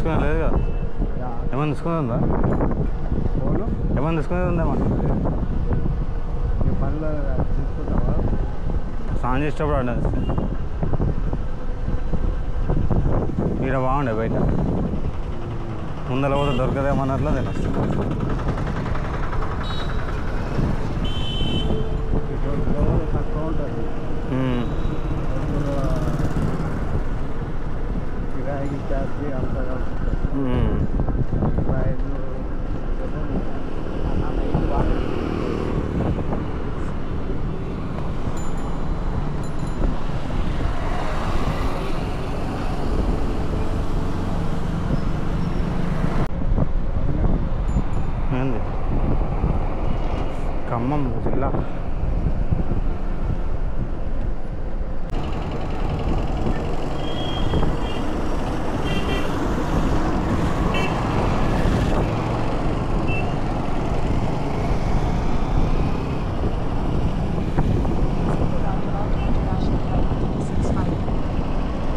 తీసుకునే లేదు కదా ఏమైనా తీసుకునేది ఉందా ఏమైనా తీసుకునేది ఉందా మనం పనులు తీసుకుంటావా స్నానం చేసేటప్పుడు అడ్డా ఇక్కడ బాగుండే బయట ముందర పోతే దొరకదేమన్నట్లా తినొస్తా తక్కువ ఉంటుంది కిరాయి ఛార్జీ అంతా కలుపుతుంది ఏంది ఖమ్మం జిల్లా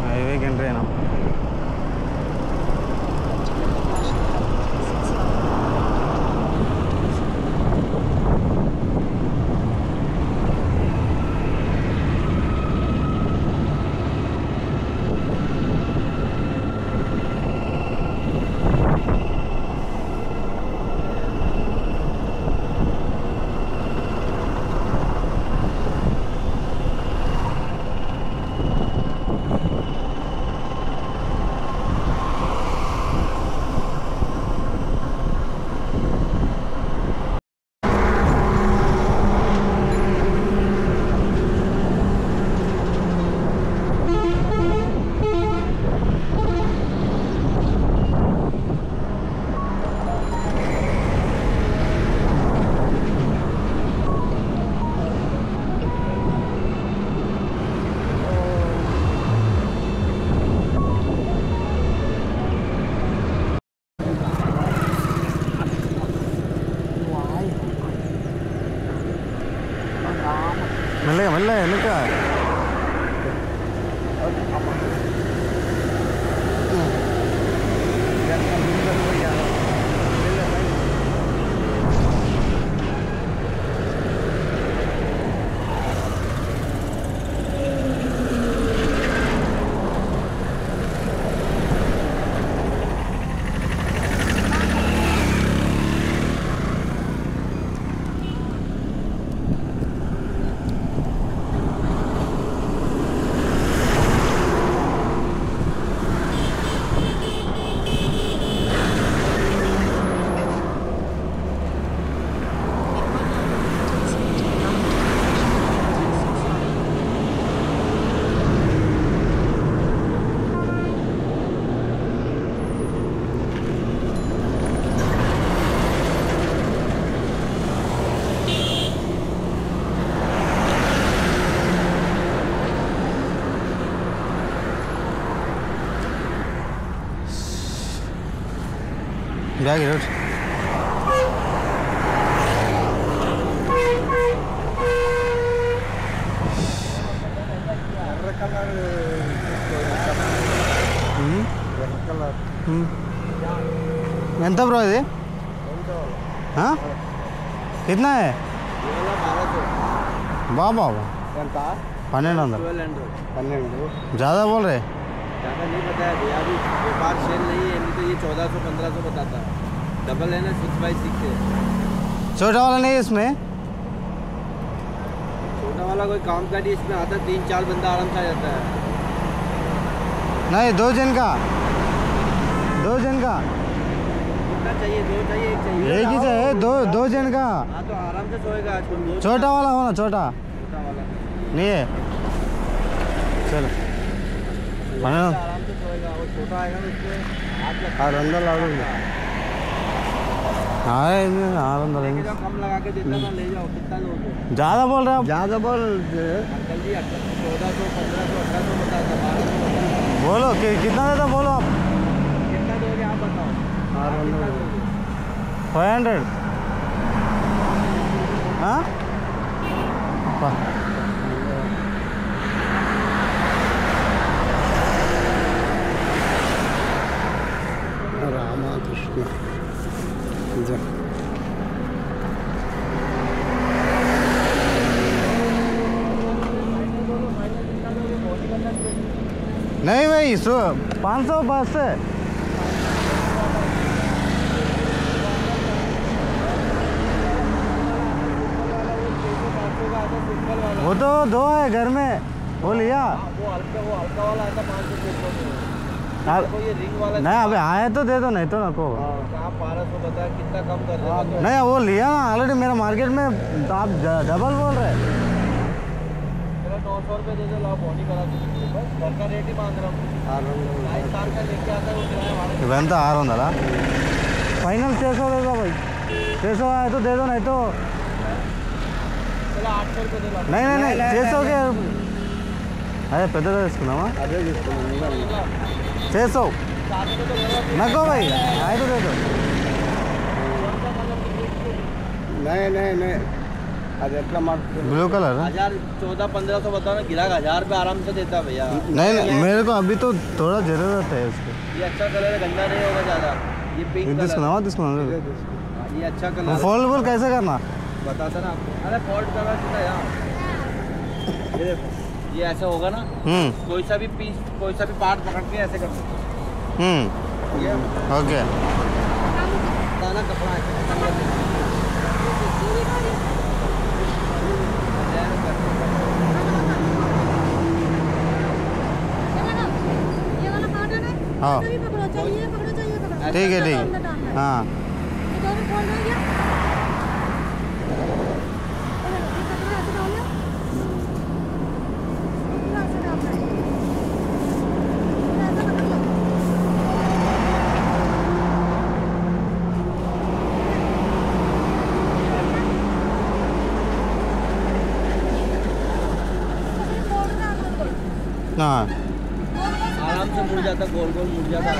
హైవేకి ఎంట్రీ అయినా మెల్లగా మెల్లగా వెనుక బ్యాగ్ రోడ్ ఎంత బ్రో ఇది कितना है बाबा 1200 ज़्यादा बोल रहे ज़्यादा नहीं बताया भैया अभी व्यापार सेल नहीं है नहीं तो ये 1400-1500 बताता डबल है ना 6x6 है छोटा वाला नहीं है इसमें छोटा वाला कोई काम का नहीं इसमें आता 3-4 बंदा आराम से आ जाता है नहीं 2 जन का कितना चाहिए 2 चाहिए 1 चाहिए एक ही चाहिए 2 जन का हाँ तो आराम से सोएगा आज छोटा वाला हो ना छोटा वाला नहीं है चलो आराम से सोएगा वो छोटा आएगा ना उसमें हाथ लगा कम लगा के देता ना ले जाओ कितना लोगे ज़्यादा बोल रहे हो ज़्यादा बोल अंकल जी 1400-1500-1800 बताता 1200 बोलो कितना देता बोलो आप कितना दोगे आप बताओ 500 हाँ नहीं भाई 500 बस है। वो तो 2 है घर में, वो लिया। वो हल्का वाला आता 500 को ये रिंग वाला नहीं अभी आए तो दे दो, नहीं तो नको। कहाँ 1200 बता कितना कम कर रहे हो? नहीं वो लिया ना ऑलरेडी मेरा मार्केट में, तो आप डबल बोल रहे। मेरा 900 रुपये दे दो, लाओ बोनी करा दो, बस घर का रेट ही मांग रहा हूँ। कार का लेके आता है वो किराया हमारे इवेंट तो 600 फाइनल 600 देगा भाई। 600 आए तो दे दो, नहीं तो 800 रुपये दे लो। नहीं 600 के అదే పెద్దగా తీసుకున్నామా? అదే తీసుకున్నాం 600 नको भाई, आए तो दे दो। नहीं अरे ब्लू कलर 1400-1500 बताओ ना, गिराक 1000 रुपये आराम से देता भैया। नहीं मेरे को अभी तो थोड़ा ज़रूरत है उसको। ये अच्छा कलर है, गंदा नहीं होगा ज़्यादा। ये पिंक कलर ये अच्छा कलर। फोल्डेबल कैसे करना बताता ना आपको। अरे फोल्ड करना सीधा यार, ये देखो ये ऐसे होगा ना, कोई सा भी पीस कोई सा भी पार्ट पकड़ के ऐसे कर सकते। ये ओके दाना कपड़ा है। हाँ ठीक है हाँ हाँ आराम से मुड़ जाता, गोल गोल मुड़ जाता।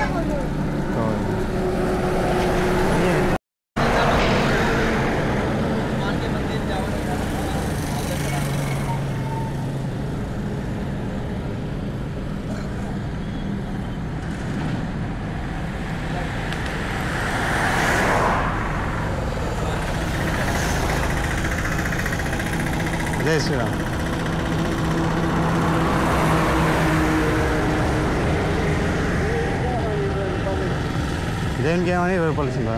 जय श्री राम। దేనికి ఏమని వెళ్ళిపోవాల్సిందా?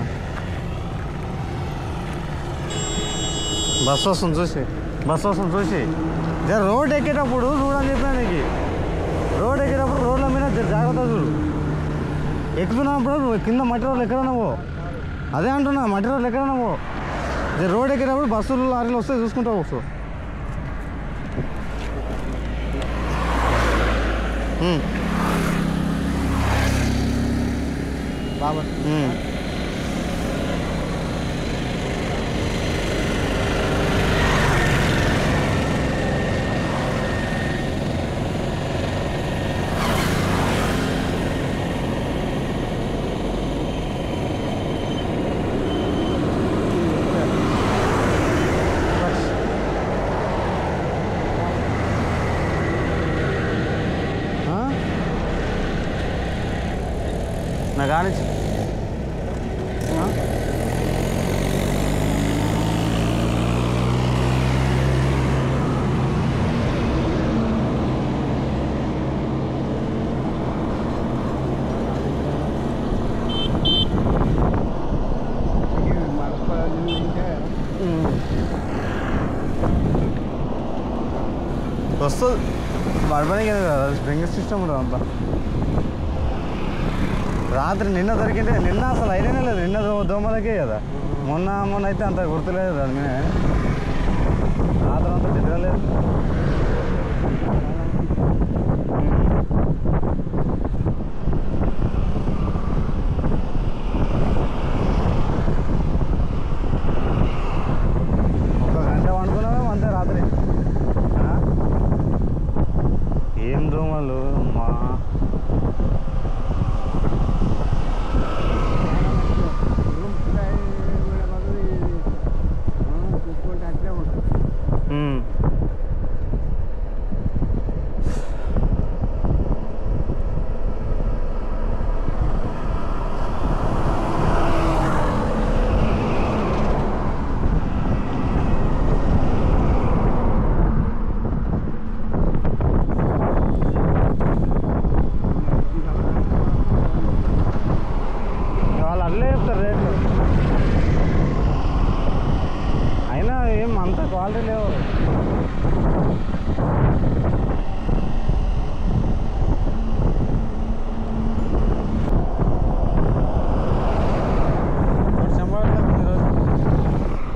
బస్సు వస్తుంది చూసి జర రోడ్ ఎక్కేటప్పుడు చూడని చెప్పినా నీకు. రోడ్ ఎక్కేటప్పుడు రోడ్ల మీద జాగ్రత్త చూడు. ఎక్కుతున్నప్పుడు కింద మట్టి రోడ్లు ఎక్కడ నువ్వు, అదే అంటున్నా మట్టి రోడ్లు ఎక్కడ నువ్వు. రోడ్ ఎక్కేటప్పుడు బస్సులు లారీలు వస్తే చూసుకుంటావు వస్తు. बाबा నా కానీ వస్తుంది పడపడానికి కదా స్ప్రింగ్ సిస్టమ్ ఉంటుంది అంతా. రాత్రి నిన్న దొరికింటే నిన్న అసలు అయినే లేదు, నిన్న దోమలకే కదా. మొన్న అయితే అంత గుర్తులేదు దాని మీద. రాత్రి అంతా తిరగలేదు. ఒక గంట వండుకున్నామే అంతే రాత్రి. ఏం దోమలు మా క్వాలిటీ లేవు.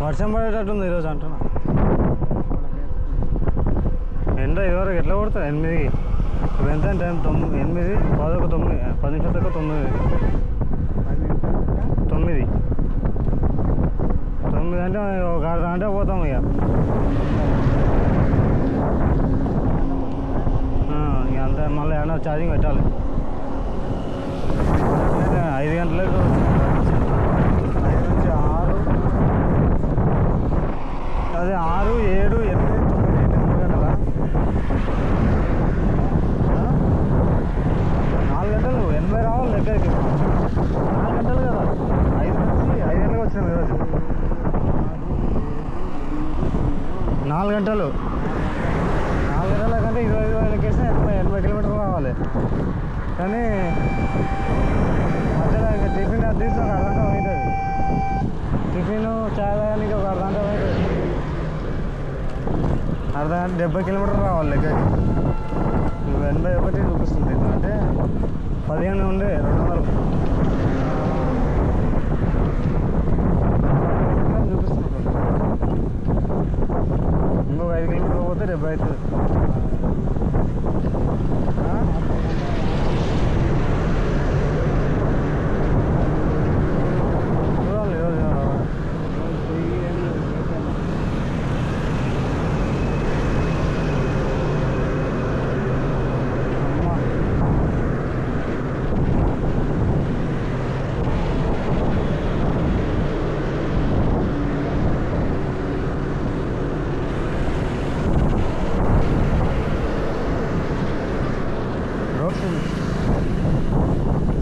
వర్షం పడేటట్టుంది ఈరోజు అంటున్నా. ఎండ ఇదివరకు ఎట్లా కొడుతుంది 8కి. ఇప్పుడు ఎంత టైం 9, 8, 11, 9, 10 నిమిషాల దాకా 9 అంటే ఒక అర్ధ గంట పోతాం ఇక. అంతే. మళ్ళీ ఏమన్నా ఛార్జింగ్ పెట్టాలి. 5 గంటలకు 5 నుంచి 6, అదే 6, 7, 8, 9, 3 గంటల 4 గంటలు 80 రావాలి దగ్గరికి. 4 గంటలు కదా. 5 గంటలకు వచ్చినాం ఈరోజు. 4 గంటలు. 4 గంటల కంటే 25 వేసిన 80 కిలోమీటర్లు రావాలి. కానీ మధ్యలో ఇంకా టిఫిన్ అది తీసి ఒక అర్ధగంట అవుతుంది. టిఫిన్ చాయ్ తాగడానికి ఒక అర్ధగంట అవుతుంది. అర్ధగంట 70 కిలోమీటర్లు రావాలి లెక్కకి. 81 చూపిస్తుంది. అంటే 15 ఉండే 200 చూపిస్తుంది. ఇంకొక 5 కిలోమీటర్లు పోతే 70 అవుతుంది. చూడాలి ఈరోజు.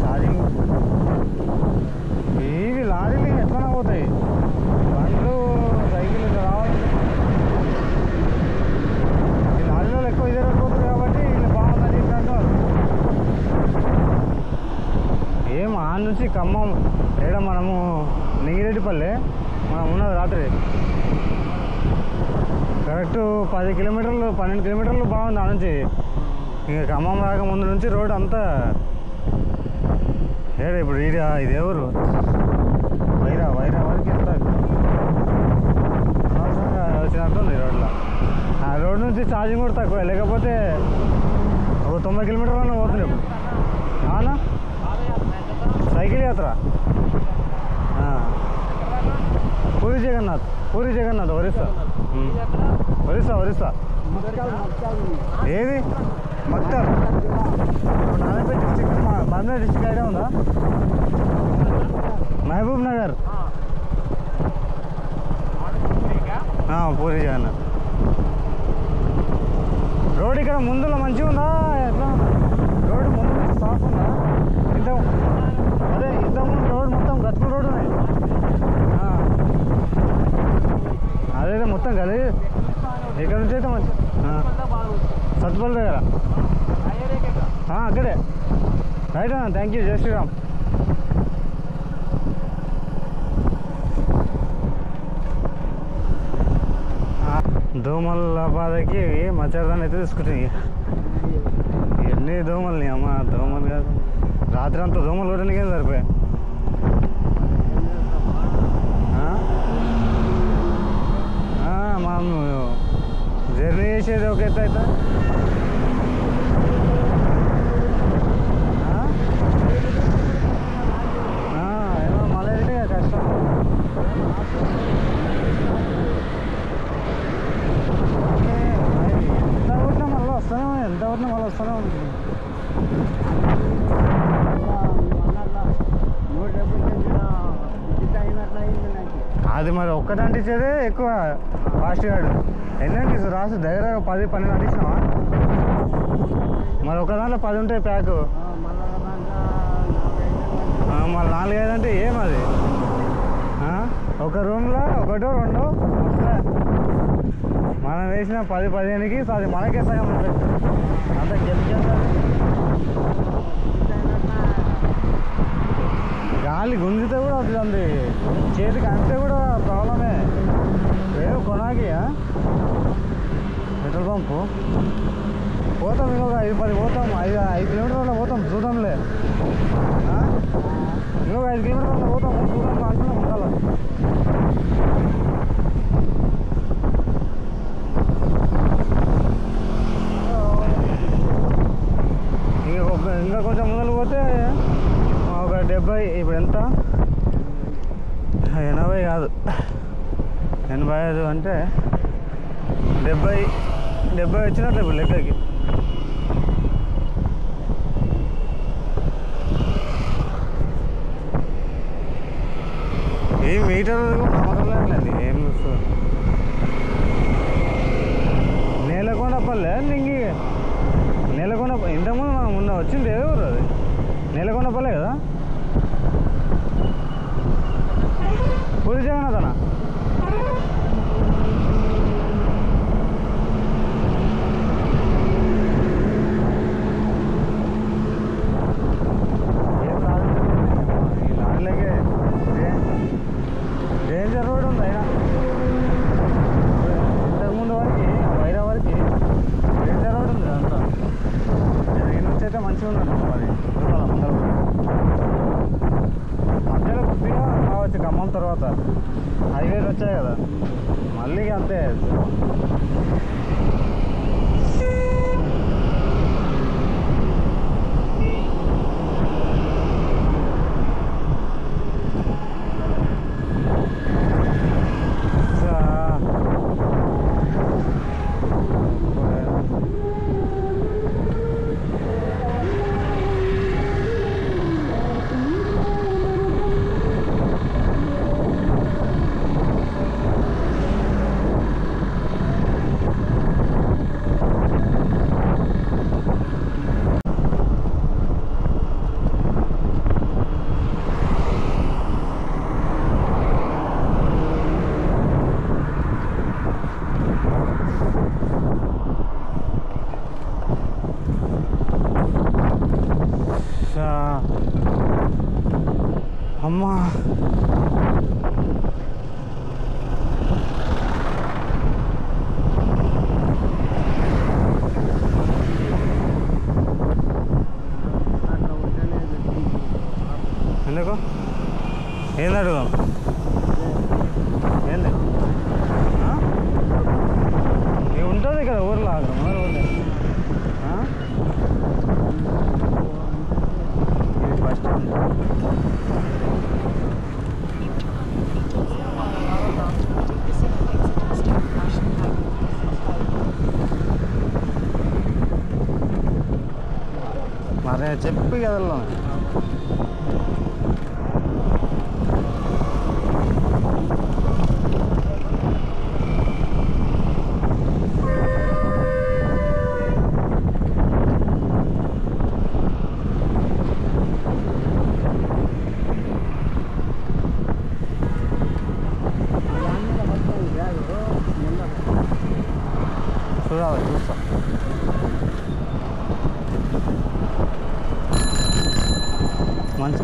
ఛార్జింగ్ ఇవి లారీలు ఎట్లా పోతాయి. బండ్లు సైకిల్ రావాలి. ఈ లారీలో ఎక్కువ ఇదే పోతుంది కాబట్టి వీళ్ళు బాగుందని చెప్పినట్టు. ఏం ఆ నుంచి ఖమ్మం ఏడ మనము నింగిరెడ్డిపల్లె మనం ఉన్నది రాత్రి కరెక్ట్ 10 కిలోమీటర్లు 12 కిలోమీటర్లు బాగుంది. ఆ నుంచి ఇంకా ఖమ్మం రాక ముందు నుంచి రోడ్ అంతా ఏడా. ఇప్పుడు ఇది ఎవరు వైరా వరకు ఎంత అనవసరంగా వచ్చినట్టుంది రోడ్లో. ఆ రోడ్ నుంచి ఛార్జింగ్ కూడా తక్కువ. లేకపోతే ఒక 90 కిలోమీటర్లనే పోతుంది ఇప్పుడు. అవునా సైకిల్ యాత్ర. పూరి జగన్నాథ్ ఒరిస్సా. ఏది Makthal. Narayanpet district Mahbub district idea ఉందా? మహబూబ్ నగర్. పూరి జగన్నాథ్. రోడ్ ఇక్కడ ముందులో మంచిగా ఉందా ఎట్లా? రోడ్ ముందు నుంచి సాఫ్ ఉందా? ఇంతకుముందు రోడ్ మొత్తం గతుకుల రోడ్ ఉన్నాయి. అదే మొత్తం కదా. ఇక్కడ నుంచి అయితే మంచి సత్పల్ దగ్గర అక్కడే. రైట్ అన్న. Thank you. జై శ్రీరామ్. దోమల బాధకి మచ్చర్దాన్ని అయితే తీసుకుంటాయి. ఎన్ని దోమల్ని అమ్మ. దోమలు కాదు రాత్రి అంతా దోమలు కొట్టడానికేం సరిపోయాయి. మనం జర్నీ చేసేది ఒక ఎత్తు అయితే ఏమో మళ్ళీ అయితే కష్టం. ఎంత కొట్టినా మళ్ళీ వస్తూనే ఉంటుంది. అది మరి ఒక్కటి అంటించేదే ఎక్కువ ఫాస్ట్ గాడు. ఎన్ని అంటిస్తు రాసు దగ్గర 10-12 అంటించినావా? మరి ఒక దాంట్లో 10 ఉంటాయి ప్యాకు. మళ్ళీ 4-5 అంటే ఏమది? ఒక రూమ్లో 1-2 వస్తాయి. మనం వేసిన 10-15కి అది మనకే సగం ఉంటుంది. అంత కెమికల్ గాలి గుంజితే కూడా అది చేతికి అంతే కూడా ప్రాబ్లమే. ఏదో కొనాకి పెట్రోల్ పంపు పోతాం, ఇంకొక 5-10 పోతాం, 5 కిలోమీటర్ల పోతాం, చూద్దాంలే. ఇంకొక 5 కిలోమీటర్ల పోతాము, చూద్దాం అంటున్నాం ఉండాలి. ఇంకా కొంచెం ముందర పోతే ఒక 70, ఇప్పుడు ఎంత 80 కాదు 85 అంటే 70 వచ్చినట్టు ఇప్పుడు లెక్కకి. ఏం మీటర్ నమ్మకం లేదండి, ఏం చూస్తుంది. నేలకొండపల్లె నింగి నేలకొండ ఇంతకుముందు మనం మొన్న వచ్చింది ఏ ఊరు అది? నేలకొండపల్లె కదా, పూరి జగన్నాథనా? ఏం రాదు ఈ లారీలకే డేంజర్ రోడ్ ఉంది. అయినా ఇంతకుముందు వరకు వైరా వరకు డేంజర్ రోడ్ ఉంది అంతా. ఈ నుంచి అయితే మంచిగా ఉన్నట్టు అది మధ్యలో కొద్దిగా కావచ్చు, ఖమ్మం తర్వాత హైవేస్ వచ్చాయి కదా, మళ్ళీ అంతే. అమ్మా ఎందుకు ఏంది అడుగుదాం? ఏంది ఇది ఉంటుంది కదా ఊర్లో, మన ఊర్లో ఇది బస్ స్టాండ్. మరే చెప్పి కదల్లో చూడాలి, చూస్తా. మంచి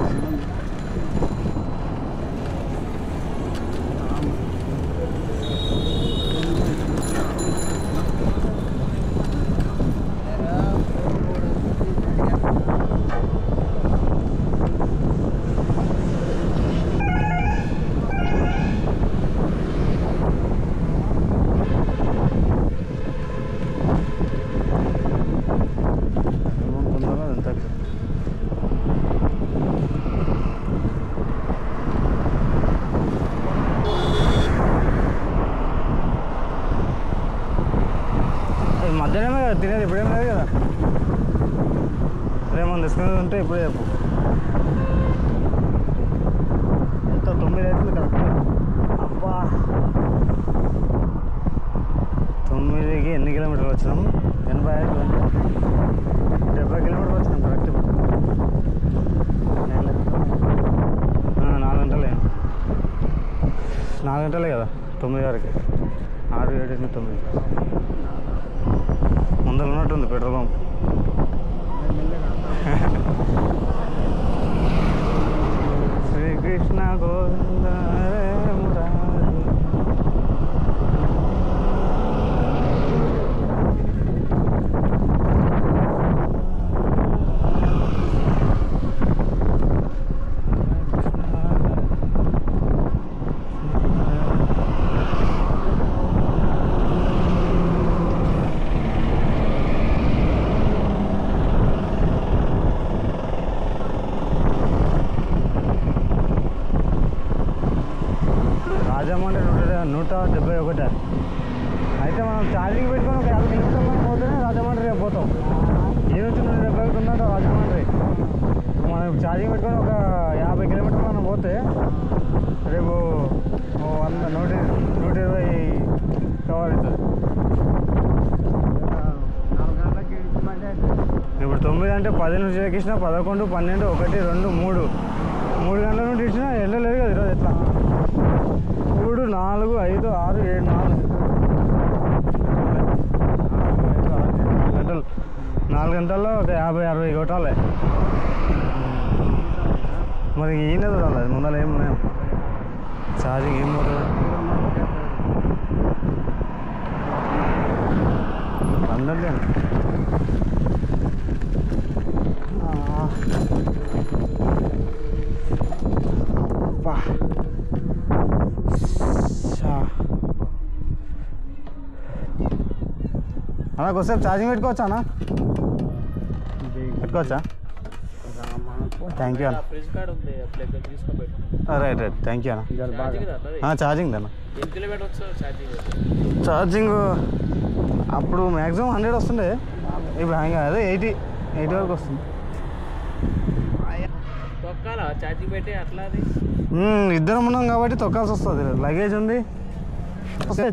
మధ్యాహ్నమే కదా తినేది, ఇప్పుడేం లేదు కదా. రేమన్నా తీసుకునేది ఉంటే ఇప్పుడే చెప్పు. ఎంత 9 అవుతుంది కరెక్ట్. అబ్బా 9కి ఎన్ని కిలోమీటర్లు వచ్చినాము? 85 అంటే 70 కిలోమీటర్లు వచ్చినాం కరెక్ట్. 4 గంటలే, 4 గంటలే కదా 9 వరకు. 6, 7, 8, 9 ముందర ఉన్నట్టుంది పెట్రోల్ పంప్. శ్రీకృష్ణ గోవింద మురారి. 171. అయితే మనం ఛార్జింగ్ పెట్టుకొని ఒక 50 కిలోమీటర్లు పోతేనే రాజమండ్రి రేపు పోతాం. ఈ నుంచి 171 ఉందంట రాజమండ్రి. మనం ఛార్జింగ్ పెట్టుకొని ఒక 50 కిలోమీటర్లు మనం పోతే రేపు 120 కవర్ అవుతుంది. ఇప్పుడు 9 అంటే 10 నుంచి ఎక్కించిన 11, 12, 1, 2, 3 గంటల నుండి ఇచ్చినా వెళ్ళలేదు కదా ఈరోజు. ఎట్లా 3, 4, 5, 6, 7, 4 గంటల్లో ఒక 50-60 కొట్టాలి. మరి ఈయన చూడాలి ముందర ఏమున్నాయి ఛార్జింగ్ ఏం పోతుంది అందరికీ. అలా కొద్దిసేపు ఛార్జింగ్ పెట్టుకోవచ్చా అన్న? పెట్టుకోవచ్చా? థ్యాంక్ యూ అన్న. రైట్ థ్యాంక్ యూ అన్న. ఛార్జింగ్ అన్న. ఛార్జింగ్ అప్పుడు మ్యాక్సిమం 100 వస్తుండే, ఇప్పుడు అదే 80 వరకు వస్తుంది. ఇద్దరం ఉన్నాం కాబట్టి తొక్కాల్సి వస్తుంది. లగేజ్ ఉంది,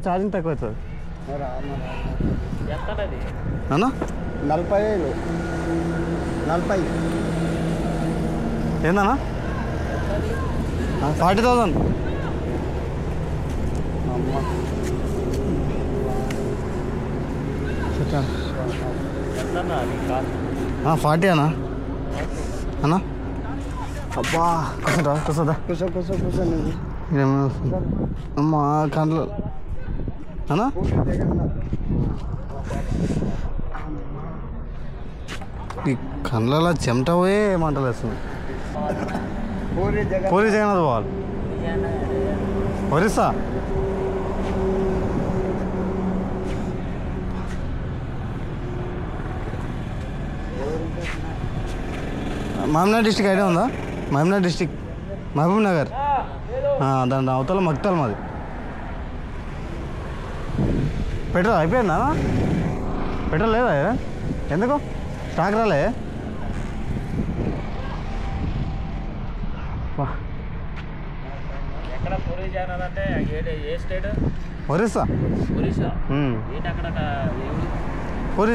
ఛార్జింగ్ తక్కువ అవుతుంది అన్నా. 40 ఏందన్నా? 40,000. 40 అన్నా. అన్నా అబ్బా కూర్చోదా అమ్మా కండ్లు అన్నా. ఈ కండ్లలో చెమట పోయే మంటలు వేస్తుంది. పూరి జగన్నాథ్ పోవాలి. ఒరిస్సా మహబూబ్నగర్ డిస్టిక్ ఐడియా ఉందా? మహబూబ్నగర్ డిస్టిక్, మహబూబ్ నగర్. దాని అవతల మక్తల్ మాది. పెట్రోల్ అయిపోయిందా? పెట్రోల్ లేదా? ఎందుకు స్టాక్ రాలే? ఒరిస్సా. పూరి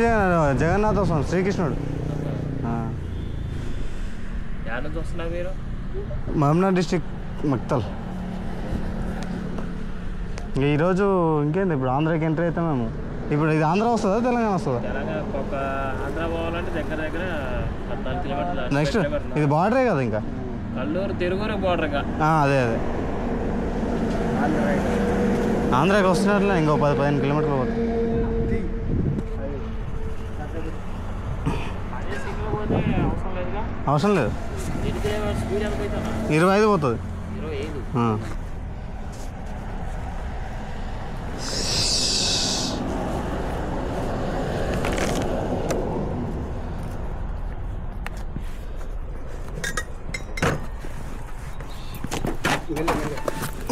జగన్నాథ స్వామి శ్రీకృష్ణుడు. మహబూబ్నగర్ డిస్టిక్ మక్తల్. ఈరోజు ఇంకేంది, ఇప్పుడు ఆంధ్రాకి ఎంట్రీ అయితే మేము. ఇప్పుడు ఇది ఆంధ్ర వస్తుందా తెలంగాణ వస్తుందా? నెక్స్ట్ ఇది బార్డరే కదా, ఇంకా కల్లూరు తిరుగురు బార్డర్. అదే ఆంధ్రాకి వస్తున్నట్లే ఇంకో 10-15 కిలోమీటర్లు పోతుంది. అవసరం లేదు, 25 పోతుంది.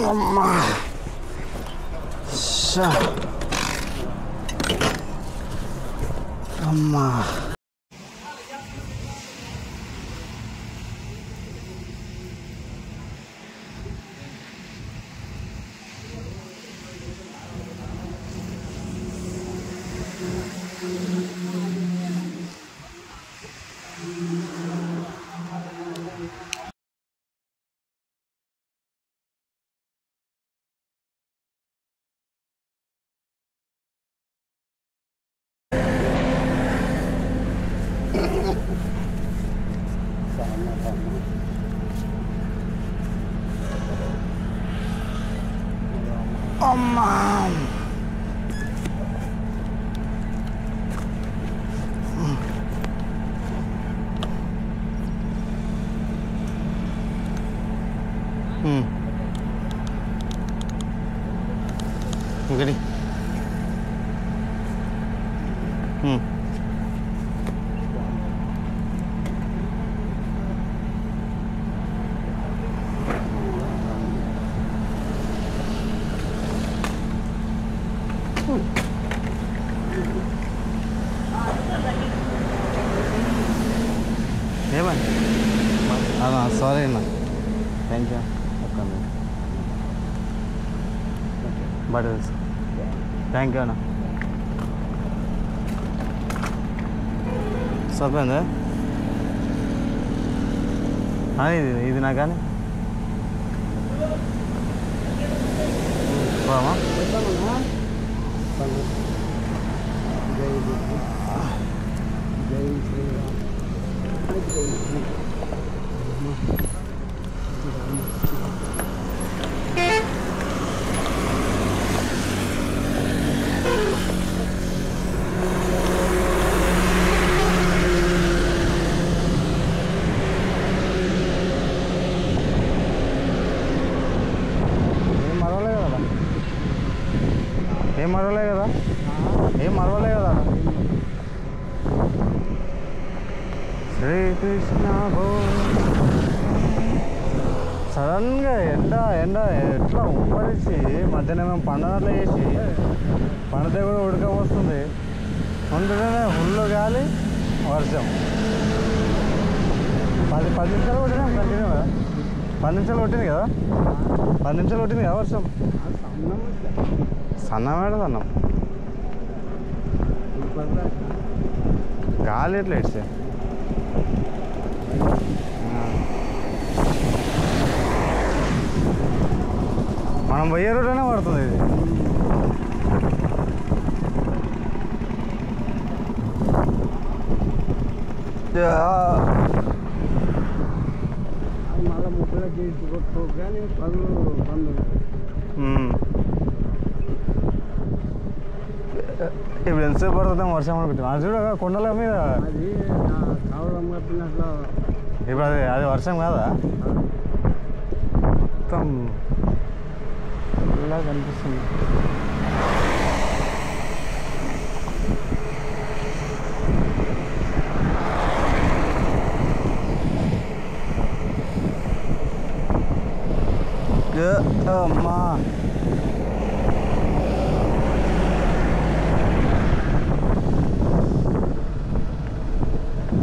అమ్మా అమ్మా అమ్మా ఇంకటి ఏమని సారీ అన్న థ్యాంక్ యూ ఒక్క బట్ థ్యాంక్ యూ అన్న సరిపోయిందా ఇది నా కానీ బామా ఏం మరవలే కదా ఏం మరవలే కదా శ్రీకృష్ణ సడన్గా ఎండ ఎట్లా ఉప్పరిచి మధ్యాహ్నం మేము పండగలు వేసి పండితే కూడా ఉడక వస్తుంది అందుకనే ఫుల్ గాలి వర్షం 10 నిమిషాలు కొట్టినాం కంటిన్యూ కదా 10 నిమిషాలు కొట్టింది కదా 10 నిమిషాలు కొట్టింది కదా వర్షం సన్నమేడది అన్నం గాలి ఎట్లా ఇస్తే మనం పోయే రోడ్లోనే పడుతుంది ఇది మళ్ళీ ముప్పై చేసి కానీ పనులు ఇప్పుడు ఎంతసేపు పడుతుంది వర్షం అనుకుంటున్నాం అది చూడ కొండల మీద అది కావడం కట్టినట్లు ఇప్పుడు అది వర్షం కాదా మొత్తం ఇలా కనిపిస్తుంది అమ్మా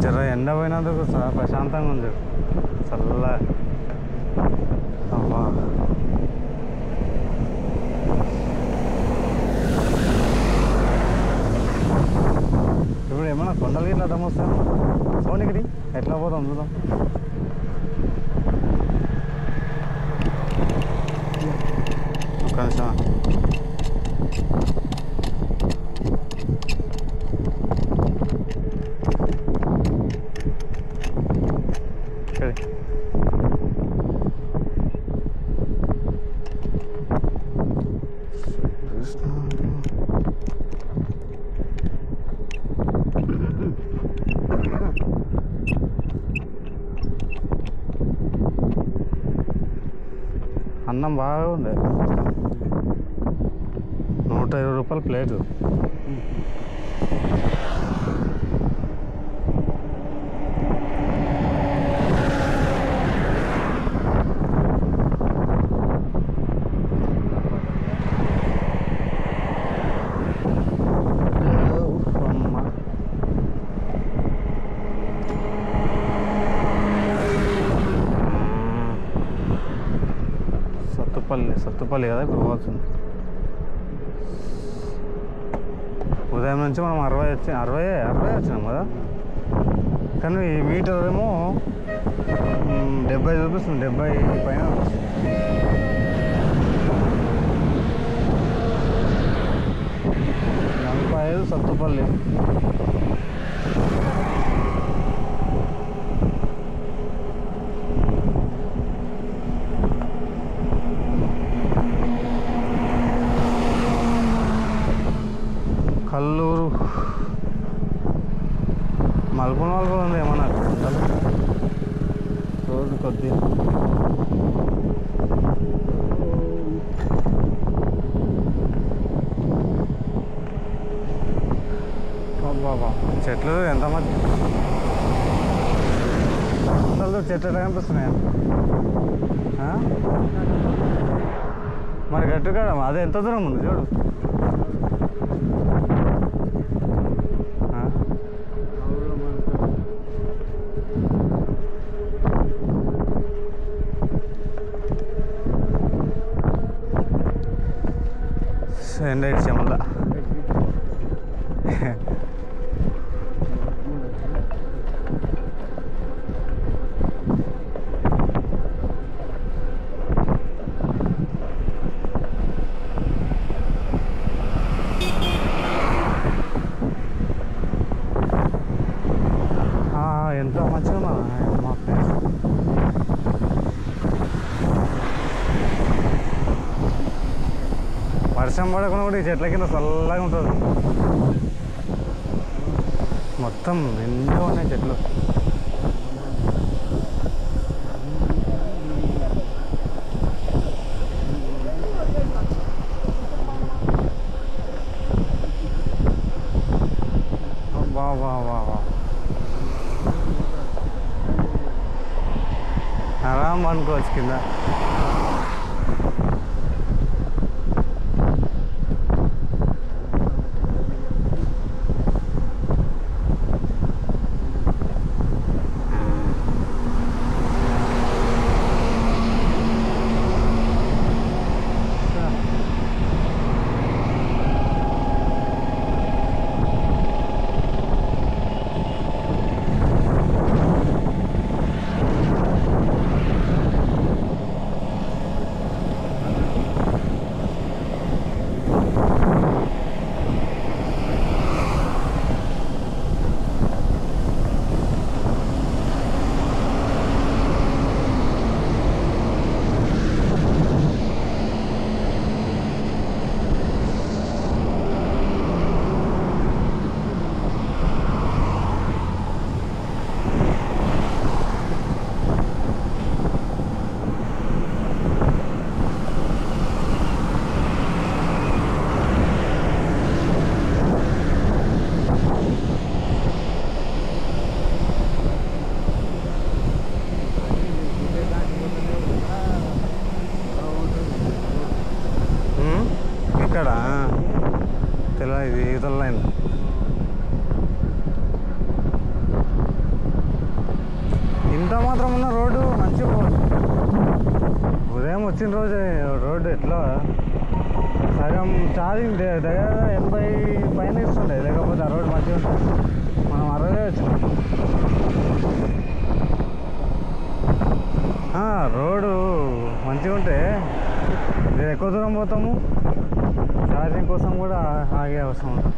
జర ఎండ పోయినందుకు ప్రశాంతంగా ఉంది చల్ల అబ్బా ఇప్పుడు ఏమన్నా కొండలకి ఇట్లా అడ్డం వస్తాను సోనిగిరి ఎట్లా పోతాం చూద్దాం ఒక్క నిమిషం అన్నం బాగుండే 120 రూపాయలు ప్లేటు సత్తుపల్లి కదా ఇప్పుడు పోవాల్సింది ఉదయం నుంచి మనం 60 వచ్చినాం కదా కానీ ఈ మీటర్ ఏమో 70 చూపిస్తుంది 70 పైన 45 సత్తుపల్లి కల్లూరు మలుపులు ఉంది ఏమన్నా రోడ్డు కొద్దిగా బాబా చెట్లు ఎంత మంది చెట్లు ఎట్లా కనిపిస్తున్నాయి మరి గట్టు కాడ అది ఎంత దూరం ఉంది చూడు ఎండ ఇచ్చే మళ్ళా ఎంత మంచిగా ఉన్నా మా ప్లేస్. వర్షం పడకుండా కూడా ఈ చెట్ల కింద చల్లగా ఉంటుంది. మొత్తం ఎన్నో ఉన్నాయి చెట్లు. వా వా వా వా ఆరాం అనుకోవచ్చు కింద. ఇక్కడ తెల్ల ఇది యువతల లైన్. ఇంత మాత్రం ఉన్న రోడ్డు మంచిగా పోవచ్చు. ఉదయం వచ్చిన రోజు రోడ్డు ఎట్లా సగం ఛార్జింగ్ దగ్గర 80 పైన ఇస్తుండే. లేకపోతే ఆ రోడ్డు మంచిగా ఉంటుంది. మనం 60 వచ్చినాం. రోడ్డు మంచిగా ఉంటే నేను ఎక్కువ దూరం పోతాము. ఛార్జింగ్ కోసం కూడా ఆగే అవసరం ఉంటుంది.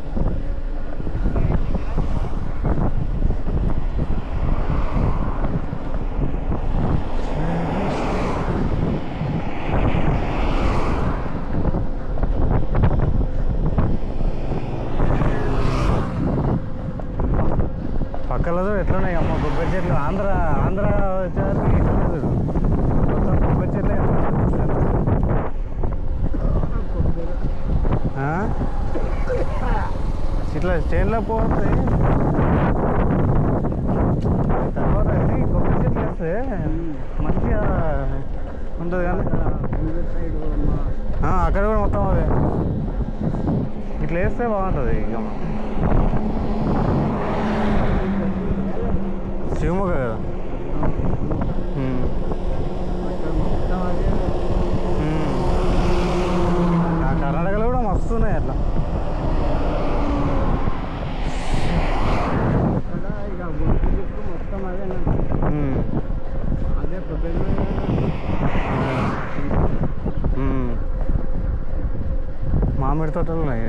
పక్కలో ఎట్లున్నాయి అమ్మ కొబ్బరి చెట్లు. ఆంధ్ర వచ్చేసరికి ఇట్లేదు. మొత్తం కొబ్బరి చెట్లే. ఇట్లా చేనులో పోతే తర్వాత కొబ్బరి చెట్లు వేస్తే మంచిగా ఉంటుంది. కానీ అక్కడ కూడా మొత్తం అదే ఇట్లా వేస్తే బాగుంటుంది. ఇక శివమొగ్గ కదా. కర్ణాటకలో కూడా మస్తు ఉన్నాయి అట్లా. మామిడి తోటలు ఉన్నాయి.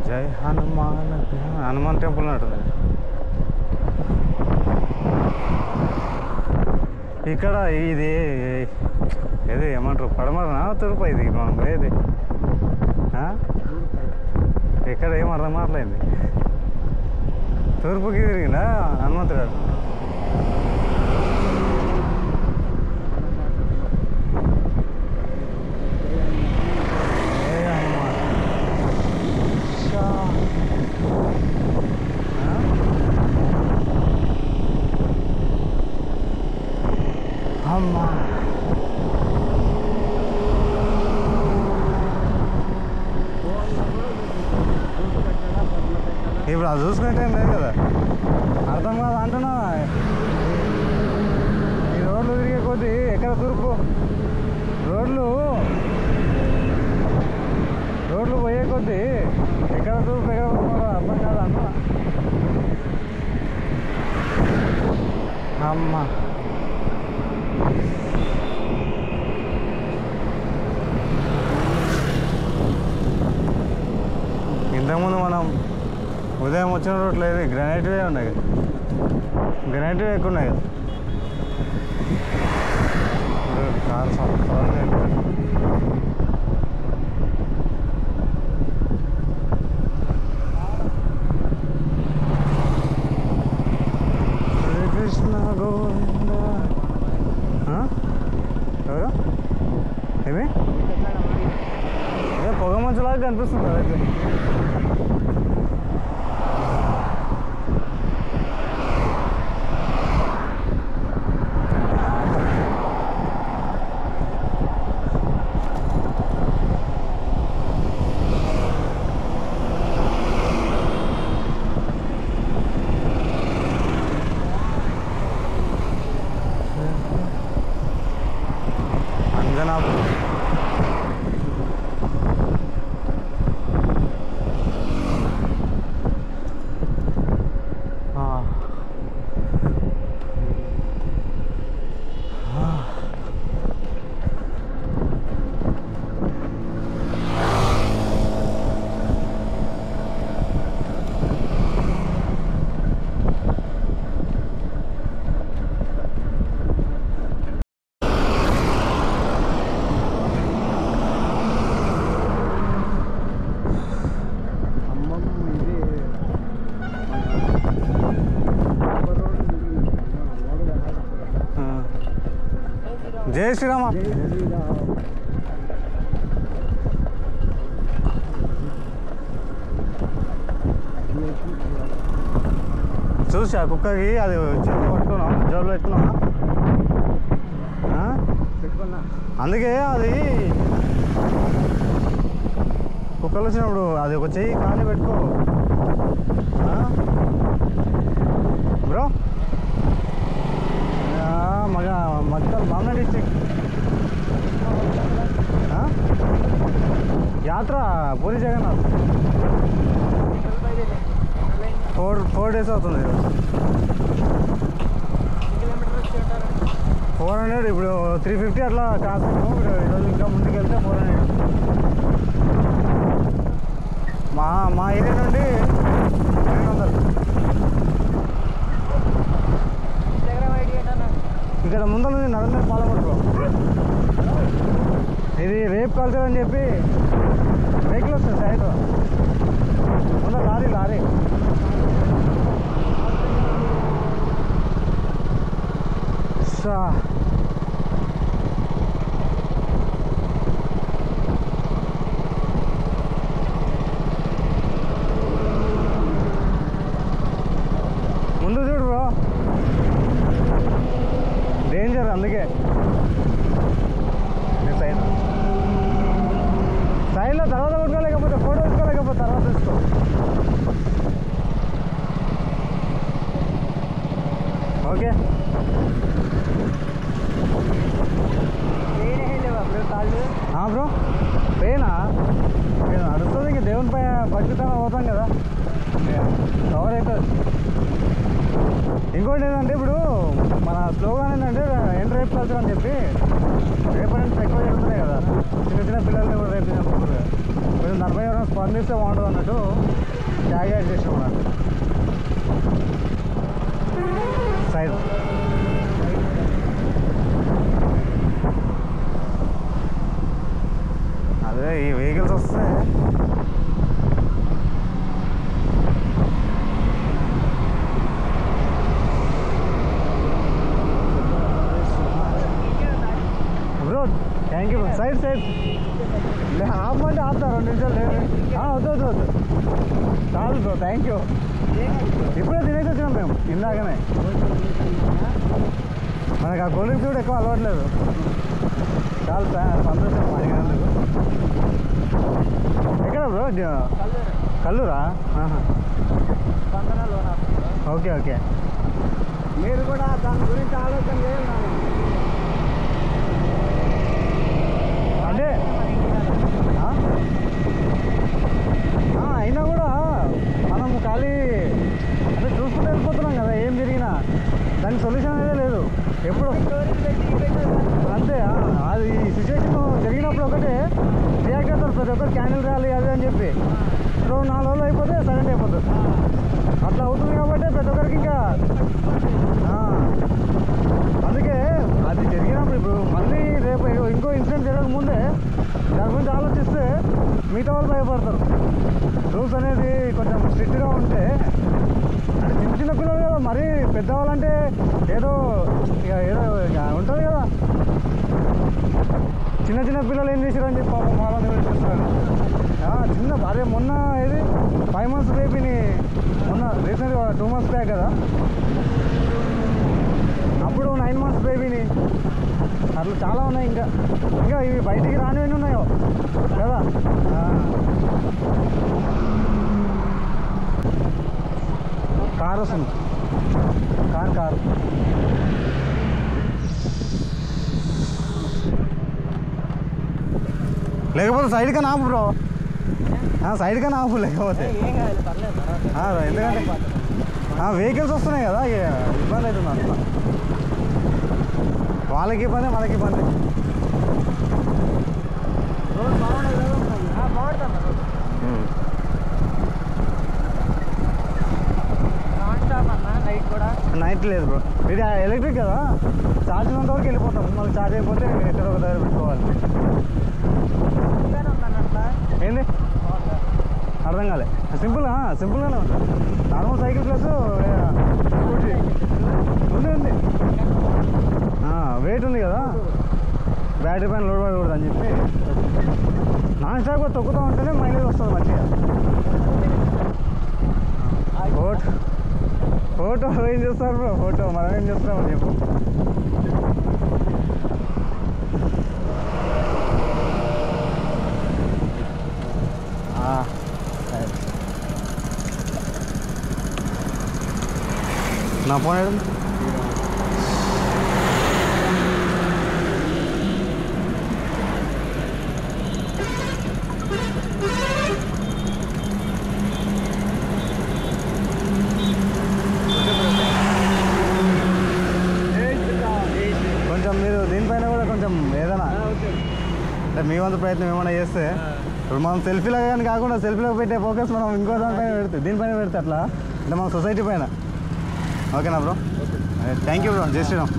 జై హనుమాన్ టెంపుల్ ఉంటుంది ఇక్కడ. ఇది ఏది ఏమంటారు, పడమరనా తూర్పు ఇది మనం పోయేది? ఇక్కడ ఏం అర్థం మాట్లాడింది. తూర్పుకి తిరిగిందా హనుమంతుడు? అమ్మా అది చూసుకునే టైం లేదు కదా, అర్థం కాదు అంటున్నా. ఈ రోడ్లు తిరిగే కొద్దీ ఎక్కడ తూర్పు రోడ్లు పోయే కొద్దీ ఎక్కడ తూర్పు ఎక్కడ అర్థం కాదు అంటున్నా. అమ్మ ఇంతకుముందు మనం ఉదయం వచ్చిన రోడ్లు ఏది గ్రానైట్వే ఉన్నాయి కదా, గ్రానైట్వే ఎక్కువ ఉన్నాయి కదా. కారు శ్రీకృష్ణ గోవింద. ఎవరు ఏమి అదే పొగ మంచులాగా కనిపిస్తుంది అదైతే. అంజనాపురం జై శ్రీరామ. చూసా కుక్కకి అది చేతిలో పట్టుకున్నాం, జోబులో పెట్టుకున్నాం. అందుకే అది కుక్కలు వచ్చినప్పుడు అది ఒక చెయ్యి కాళ్ళు పెట్టుకో బ్రో. మక్తల్ మామూలు డిస్ట్రిక్ట్ యాత్ర పూరి జగన్నాథ్ 4 days అవుతుంది. 400 ఇప్పుడు 350 అట్లా కాసేపు. ఈరోజు ఇంకా ముందుకు వెళ్తే 400. మా ఏరియా నుండి 200. ఇక్కడ ముందర నరేంద్ర పాలమూరు. ఇది రేప్ కల్చర్ అని చెప్పి వెహికల్ వస్తుంది సైడ్ ముందర లారీ ముందు చూడు బ్రో, డేంజర్. అందుకే సైడ్లో తర్వాత కొట్టుకోలేకపోతే ఫోటో తీసుకోలేకపోతే తర్వాత తీసుకో. Okay bro. పెయినా అడుస్తుంది. ఇంక దేవుని పై భక్తితనం పోతాం కదా, కవర్ అవుతుంది. ఇంకోటి ఏంటంటే ఇప్పుడు మన స్లోగాన్ ఏంటంటే ఎండ్ రేప్ కల్చర్ అని చెప్పి రేపరెంట్స్ ఎక్కువ జరుగుతున్నాయి కదా, చిన్న పిల్లల్ని కూడా రేపు చేస్తున్నారు. కొంచెం దానిపై ఎవరైనా స్పందిస్తే బాగుంటుంది అన్నట్టు ట్యాగ్ యాడ్ చేసాం అన్నట్టు సైడ్. అదే ఈ వెహికల్స్ వస్తే బ్రో థ్యాంక్ యూ. సైడ్ ఆపమంటే ఆపుతారు 2 నిమిషాలు లేదు. వద్దు చాలు బ్రో, థ్యాంక్ యూ. ఇప్పుడే తినేసి వచ్చినాం మేము ఇందాకనే. మనకు ఆ కూల్ డ్రింక్స్ కూడా ఎక్కువ అలవాట్లేదు. చాలా సంతోషం అడిగినందుకు. ఎక్కడ బ్రో? కల్లూరా? Okay okay. మీరు కూడా దాని గురించి ఆలోచన చేయాలి. అంటే అయినా కూడా మనం ఖాళీ అంటే చూసుకుంటూ వెళ్ళిపోతున్నాం కదా, ఏం జరిగినా దానికి సొల్యూషన్ అనేది లేదు ఎప్పుడు. అంతే, అది సిచ్యువేషన్ జరిగినప్పుడు ఒకటే రియాక్ట్ అవుతారు ప్రతి ఒక్కరు, క్యాండిల్ ర్యాలీ అది అని చెప్పి. 4 రోజులు అయిపోతే సైలెంట్ అయిపోతుంది. అట్లా అవుతుంది కాబట్టి ప్రతి ఒక్కరికి ఇంకా అందుకే అది జరిగినప్పుడు ఇప్పుడు మళ్ళీ రేపు ఇంకో ఇన్సిడెంట్ జరగకముందే దాని గురించి ఆలోచిస్తే మిగతా వాళ్ళు భయపడతారు. రూల్స్ అనేది కొంచెం స్ట్రిక్ట్గా ఉంటే, అంటే చిన్న చిన్న పిల్లలు కదా, మరీ పెద్దవాళ్ళంటే ఏదో ఉంటుంది కదా. చిన్న చిన్న పిల్లలు ఏం చేశారని చెప్పి పాపం వాళ్ళని చూస్తున్నారు. చిన్న అదే మొన్న ఇది 5 months బేబీని మొన్న రీసెంట్గా 2 months బ్యాక్ కదా, అప్పుడు 9 months బేబీని అట్లా చాలా ఉన్నాయి. ఇంకా ఇవి బయటికి రానివన్నీ ఉన్నాయో కదా. కారు వస్తుంది, కారు లేకపోతే సైడ్ కన్నా ఆపు బ్రో, సైడ్ కన్నా ఆపు లేకపోతే. ఎందుకంటే వెహికల్స్ వస్తున్నాయి కదా, ఇబ్బంది అవుతుంది అంత. వాళ్ళకి ఇబ్బంది, మనకి ఇబ్బంది. నైట్ లేదు బ్రో, ఇది ఎలక్ట్రిక్ కదా, ఛార్జ్ ఉన్నంత వరకు వెళ్ళిపోతాం. మళ్ళీ ఛార్జ్ అయిపోతే ఎక్కడ ఒక దగ్గర పెట్టుకోవాలి. ఏంది అర్థం కాలే? సింపుల్గానే ఉంటుంది. నార్మల్ సైకిల్ ప్లస్ స్కూటీ ఉంది. వెయిట్ ఉంది కదా, బ్యాటరీ పైన లోడ్ పడకూడదు అని చెప్పి నాన్ స్టాప్గా తొక్కుతూ ఉంటేనే మైలేజ్ వస్తుంది మంచిగా. ఫోటో ఏం చేస్తారు బ్రో? ఫోటో మనం ఏం చేస్తున్నామని చెప్పు. నా ఫోన్ ఏడు కొంచెం మీరు దీనిపైన కూడా కొంచెం ఏదైనా అంటే మీ వంతు ప్రయత్నం ఏమైనా చేస్తే, ఇప్పుడు మనం సెల్ఫీలో కానీ కాకుండా సెల్ఫీలో పెట్టే ఫోకస్ మనం ఇంకో దానిపైన పెడితే, దీనిపైన పెడితే అట్లా అంటే మన సొసైటీ పైన. ఓకేనా బ్రో? Thank you bro. జై శ్రీరామ్.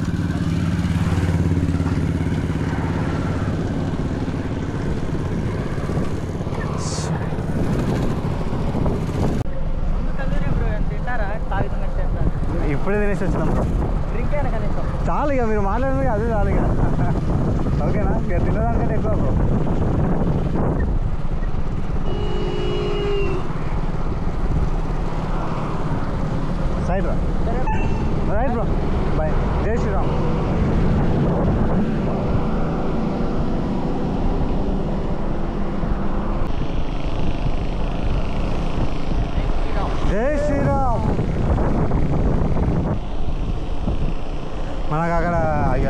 ఇప్పుడే తినేసి వచ్చినాం బ్రో. చాలు ఇక మీరు మాట్లాడిన అదే చాలు ఇక. ఓకేనా? ఇక తినడానికంటే ఎక్కువ బ్రో. సైడ్ రా, రైట్ బ్రో. బాయ్. జై శ్రీరామ్. జై శ్రీరామ్. మనకు అక్కడ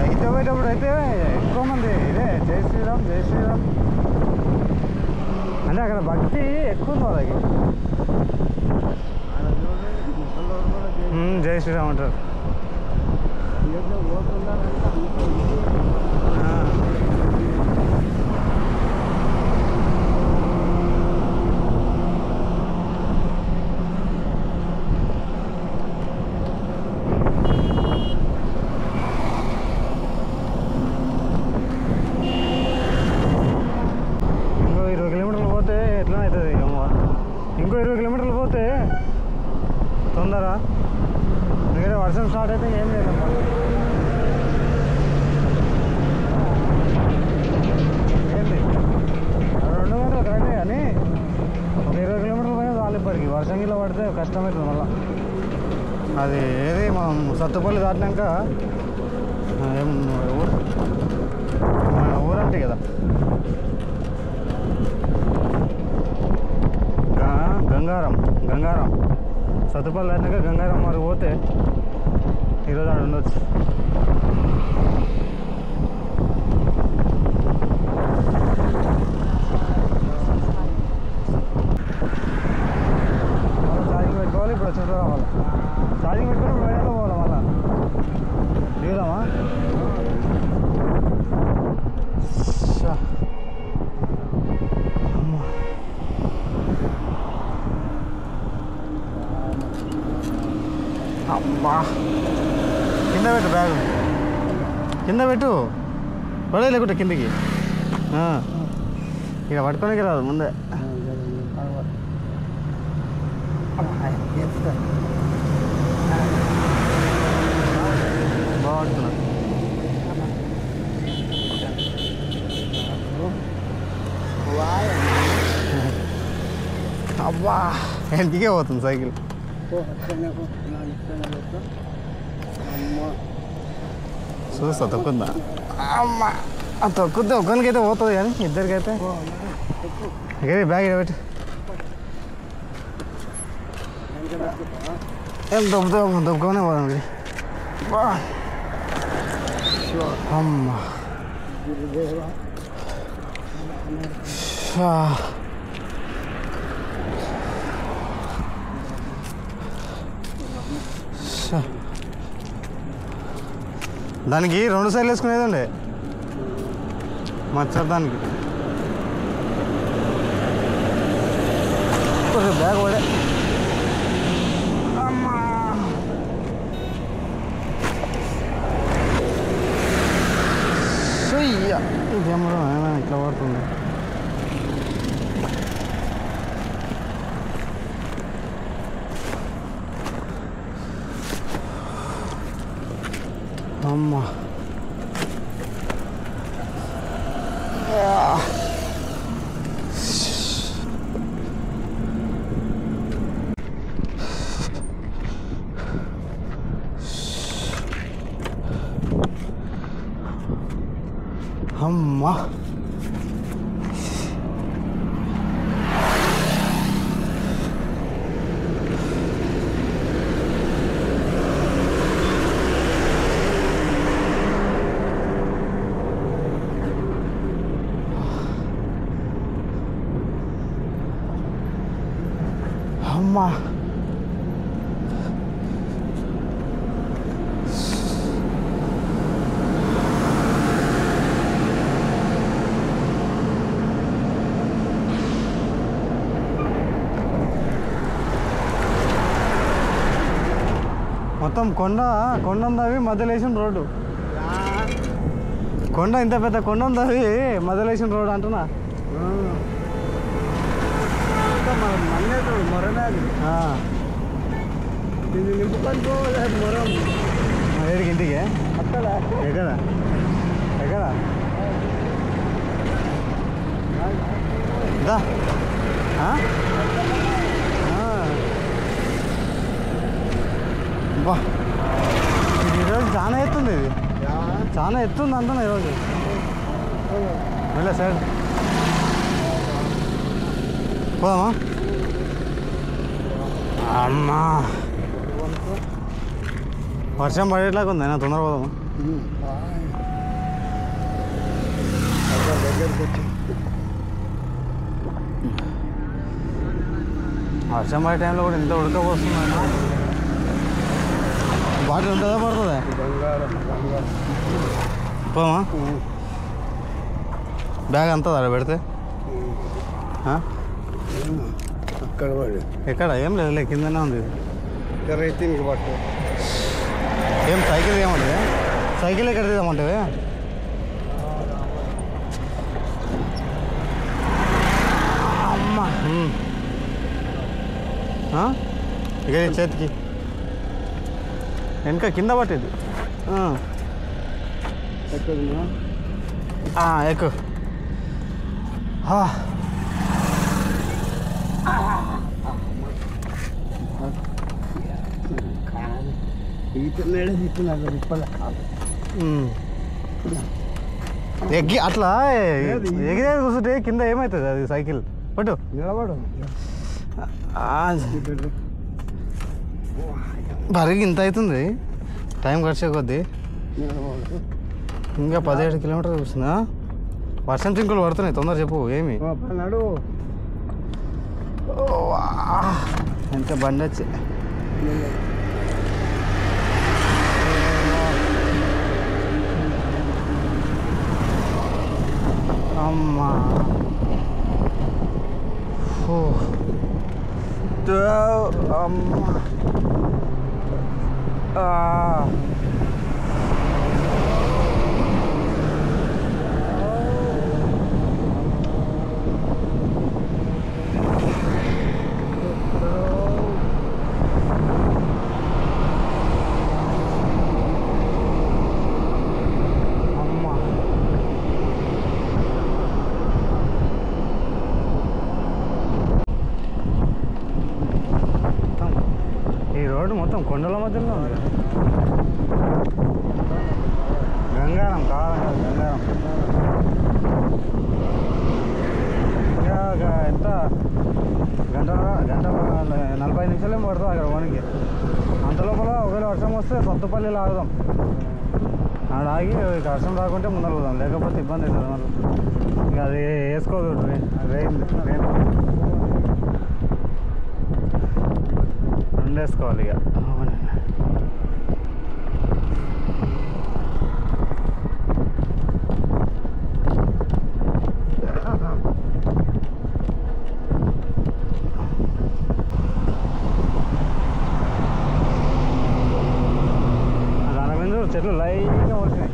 అయితే పోయేటప్పుడు అయితే ఎక్కువ మంది ఇదే జై శ్రీరామ్ జై శ్రీరామ్ అంటే అక్కడ భక్తి ఎక్కువ ఉంది వాళ్ళకి. జై శ్రీరామ్ అంటారు. ఇంకో 20 కిలోమీటర్లు పోతే తొందర, ఎందుకంటే వర్షం స్టార్ట్ అయితే ఏం లేదమ్మా. ఏంటి 2 గంటలు కరెక్టే, కానీ ఒక 20 కిలోమీటర్లు పోయినా చాలు. ఇప్పటికి వర్షం గిల్ల పడితే కష్టమవుతుంది మళ్ళీ. అది ఏది మనం సత్తుపల్లి దాటినాక ఏం మన ఊరంటే కదా. గంగారం సత్తుపల్లి అయినాక గంగారం వరకు పోతే ఈరోజు ఆడ ఉండొచ్చు. ఛార్జింగ్ పెట్టుకోవాలి. ఇప్పుడు వచ్చేసి రావాలి. ఛార్జింగ్ పెట్టుకుని బయటలో పోవాలి. మళ్ళా దిగుదామా? అమ్మా కింద పెట్టు, బ్యాగ్ కింద పెట్టు. పడే లేకుంటే కిందికి ఇక పట్టుకోనికి రాదు ముందే. బాగుంటున్నా. అబ్బా వెనక్కే పోతుంది సైకిల్. చూస్తా తొక్కుందా? అమ్మ తొక్కుద్ది. ఒక్కరికైతే పోతుంది కానీ ఇద్దరికైతే బ్యాగ్ పెట్టి ఏం దొబ్బుకోనే పోదాం. ఇది అమ్మ దానికి 2 సైడ్లు వేసుకునేది ఉండే మచ్చడానికి. బ్యాగ్ పడే అమ్మా ఇదేమో ఇట్లా పడుతుంది. అమ్మా అమ్మా అమ్మా మొత్తం కొండ ఉందవి మధ్యలో వేసిన రోడ్డు. కొండ ఇంత పెద్ద కొండ ఉందవి మధ్యలో వేసిన రోడ్డు అంటున్నా. ఏడికి ఇంటికి ఎక్కడ బా ఈరోజు చాలా ఎత్తుంది. ఇది చాలా ఎత్తుంది అంటున్నా ఈరోజు. వెళ్ళా సార్ పోదామా? అమ్మా వర్షం పడేట్లాగా ఉంది. అయినా తొందర పోదామా? వర్షం పడే టైంలో కూడా ఇంత ఉడకపోతుందా? బాటిల్ ఉంటుందా పడుతుందా? పోమా? బ్యాగ్ అంతా అక్కడ పెడితే అక్కడ ఎక్కడ ఏం లేదు, కిందనే ఉంది. రైతు పట్టు ఏం సైకిల్ ఏమంటే సైకిల్ ఎక్కడ తీద్దామంటే అమ్మా ఇక చేతికి వెనక కింద పట్టేది. ఎక్కు ఎక్కి అట్లా ఎగిరే కూర్చుంటే కింద ఏమవుతుంది అది సైకిల్ పట్టు నిలబడు బరిగి ఇంత అవుతుంది టైం ఖర్చు కొద్దీ ఇంకా 17 కిలోమీటర్లు చూస్తున్నా వర్షం చింకులు పడుతున్నాయి తొందర చెప్పు ఏమి నడు ఎంత బండి వచ్చి అమ్మా అమ్మా మొత్తం కొండల మధ్యలో ఉంది గంగారం కావాలి గంగారం ఇంకా ఎంత గంట 40 నిమిషాలేం పడుతుంది అక్కడ వనికి అంత లోపల ఒకవేళ వర్షం వస్తే సత్తుపల్లిలో ఆగుదాం ఆడ ఆగి వర్షం రాకుంటే ముందర పోదాం లేకపోతే ఇబ్బంది అవుతుంది మళ్ళీ ఇంకా అది వేసుకోదు ట్రైన్ వేసుకోవాలి ఇక దాని మీద చెట్లు లైన్గా వచ్చినాయి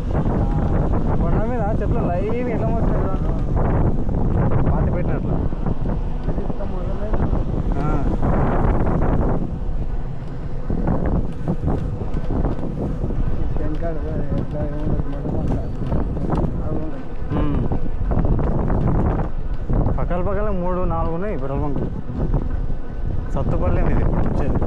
కొండ మీద చెట్లు లైన్ ఎట్లా వచ్చినాయి పాతి పెట్టినట్లు పక్కల పక్కల 3-4 ఉన్నాయి పెట్రోల్ బంకులు సత్తుపల్లి ఇది ఇప్పుడు వచ్చేది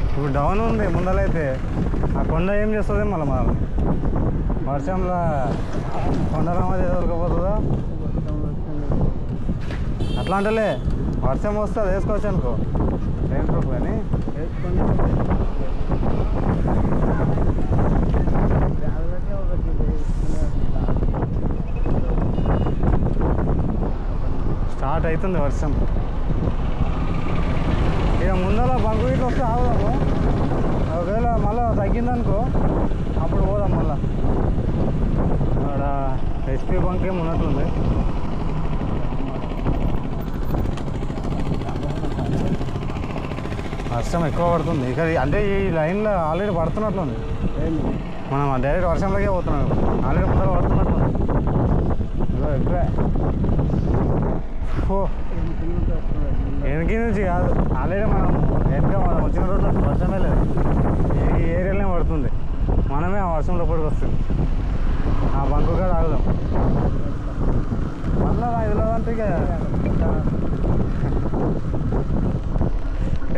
ఇప్పుడు డౌన్ ఉంది ముందలైతే ఆ కొండ ఏం చేస్తుంది మళ్ళీ మనం వర్షంలో కొండల మధ్య దొరకపోతుందా అట్లా అంటలే వర్షం వస్తే అది వేసుకోవచ్చు అనుకో రెయిన్ ప్రూఫ్ కానీ స్టార్ట్ అవుతుంది వర్షం ఇక ముందర బంకు ఇట్లా వస్తే ఆగుదాము ఒకవేళ మళ్ళీ తగ్గిందనుకో అప్పుడు పోదాం మళ్ళీ అక్కడ హెచ్పి బంక్ ఏమి ఉన్నట్లుంది వర్షం ఎక్కువ పడుతుంది ఇక అంటే ఈ లైన్లో ఆల్రెడీ పడుతున్నట్లుంది మనం డైరెక్ట్ వర్షంలోకే పోతున్నాం ఆల్రెడీ ముందర పడుతున్నట్లుంది ఎక్కువే వెనక నుంచి కాదు ఆల్రెడీ మనం మనం వచ్చిన రోడ్లో వర్షమే లేదు ఈ ఏరియాలోనే పడుతుంది మనమే ఆ వర్షంలో పడికి వస్తుంది ఆ బంకు కూడా ఆగుదాం మళ్ళీ 5 అంటే ఇక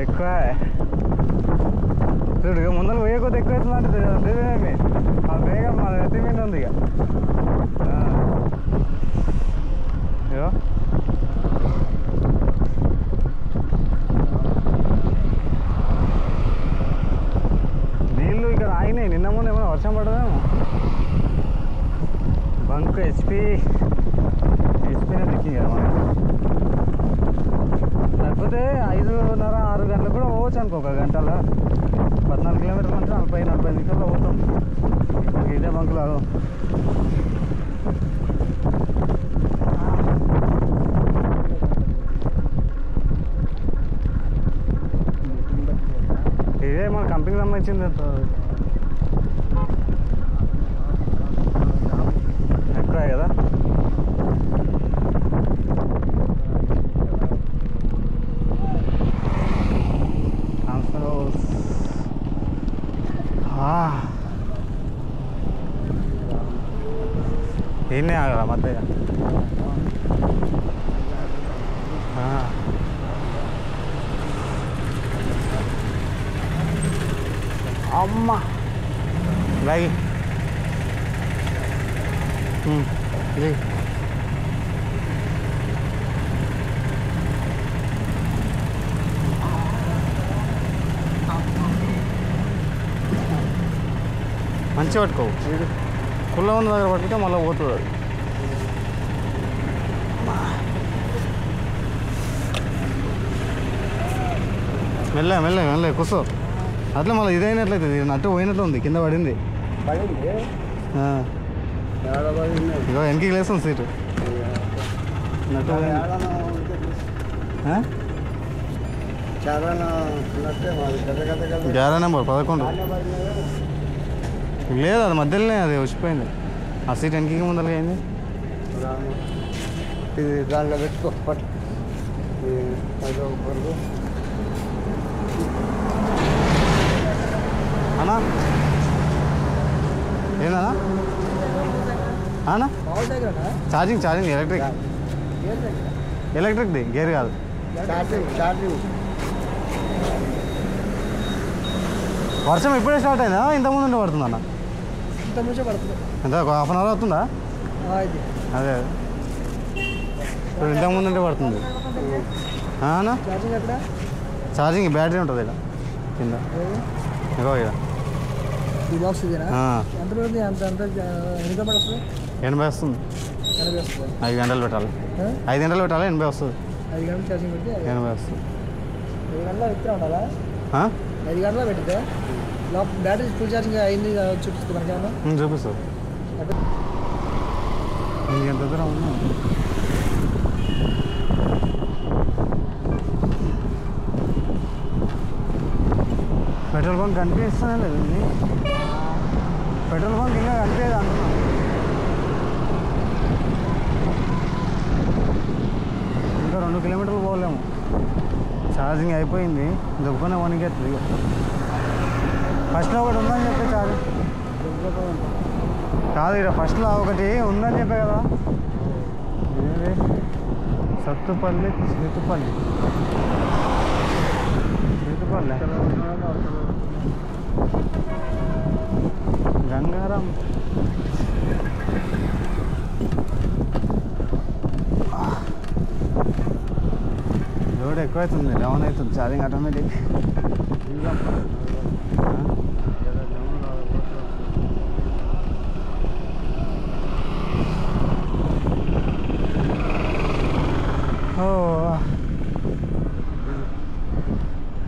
ఎక్కువ చూడు ఇక ముందర పోయే కొద్ది ఎక్కువ అవుతుంది అంటే తెలియదేమి ఆ వేగం మన ఎత్తి మీద ఉంది ఇక ఇగో నీళ్ళు ఇక్కడ ఆగినాయి నిన్న మొన్న ఏమైనా వర్షం పడదేమో బంక్ హెచ్పీనే దిక్కింది కదా మనకి లేకపోతే 5:30-6 గంటలకు కూడా పోవచ్చు అనుకో ఒక గంటలో 14 కిలోమీటర్లు అంటే 40-45 నిమిషాల్లో పోతాం ఇదే బంకులో ఇదే మన కంపెనీకి సంబంధించింది ఎక్కువ కదా ఈయన బ్యాగ్ మంచిగా పట్టుకోవు కుళ్ళ ఉన్న దగ్గర పట్టుకుంటే మళ్ళీ పోతుంది అది. మెల్ల మెల్ల మెల్ల కూర్చో అట్లా మళ్ళీ ఇదైనట్లయితే నట్టు పోయినట్లు ఉంది కింద పడింది ఇగో వెనక్కి లేస్తుంది సీటు నట్టు గ్యారా నెంబర్ 11 లేదు అది మధ్యలోనే అది వచ్చిపోయింది ఆ సీట్ వెనక్కి ముందరగా అయింది ఇది దాంట్లో పెట్టుకో అన్నా ఏందన్నా అన్నా ఛార్జింగ్ ఎలక్ట్రిక్ది గేర్ కాదు వర్షం ఇప్పుడే స్టార్ట్ అయిందా ఇంతకుముందు పడుతుంది అన్న ఎంత హాఫ్ అన్ అవర్ అవుతుందా అదే ఇప్పుడు ఇంతకుముందు పడుతుంది అన్నా ఛార్జింగ్ బ్యాటరీ ఉంటుంది ఇక్కడ కింద ఇగో ఇక్కడ 80 వస్తుంది 5 గంటలు పెట్టాలి 5 గంటలు పెట్టాలి 80 వస్తుంది 80 వస్తుంది 5 గంటల పెట్టితే బ్యాటరీ ఫుల్ ఛార్జింగ్ అయింది చూపిస్తుంది మనకేమన్నా చూపిస్తుంది ఎంత దూరం ఉన్నా పెట్రోల్ బంక్ కనిపిస్తూనే లేదు పెట్రోల్ బంక్ ఇంకా కనిపించదు అంటున్నా ఇంకా 2 కిలోమీటర్లు పోలేము ఛార్జింగ్ అయిపోయింది దుబ్బనే వణికెత్తుంది ఫస్ట్లో ఒకటి ఉందని చెప్పి ఛార్జింగ్ కాదు ఇక్కడ ఫస్ట్లో ఒకటి ఉందని చెప్పే కదా సత్తుపల్లి శ్రీతుపల్లి గంగారాం లోడ్ ఎక్కువైతుంది డౌన్ అవుతుంది ఛార్జింగ్ ఆటోమేటిక్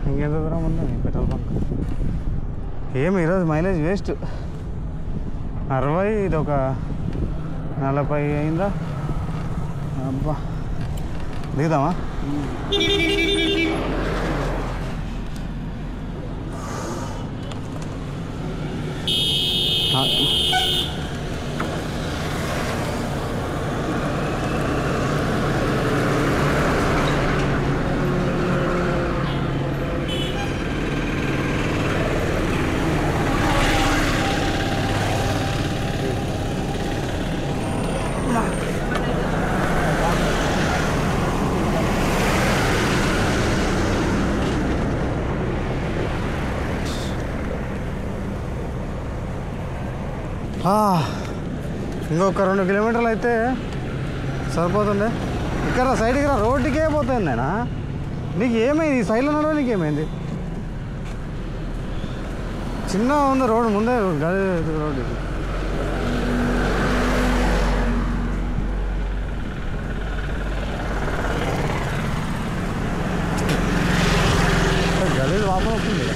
ఇంకెంత దూరం ఉందండి పెట్రోల్ బంక్ ఏమి ఈరోజు మైలేజ్ వేస్ట్ 60 ఇది ఒక 40 అయిందా అబ్బా దిగుదామా ఇంకొక 2 కిలోమీటర్లు అయితే సరిపోతుండే ఇక్కడ సైడ్కి రా రోడ్డుకే పోతుంది నేనా నీకు ఏమైంది ఈ సైడ్లో నడవ నీకు ఏమైంది చిన్న ఉంది రోడ్డు ముందే రోడ్డు గలీజ్ వాసన వస్తుంది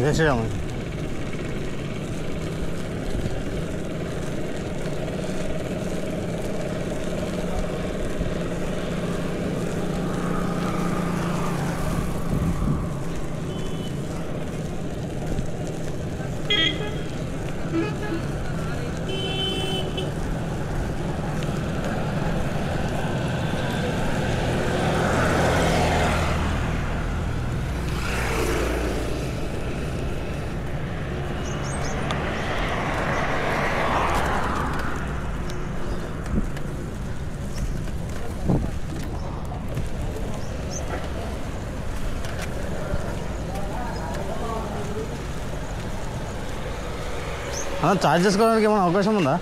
జై శ్రీరామ్. ఛార్జ్ చేసుకోవడానికి ఏమైనా అవకాశం ఉందా?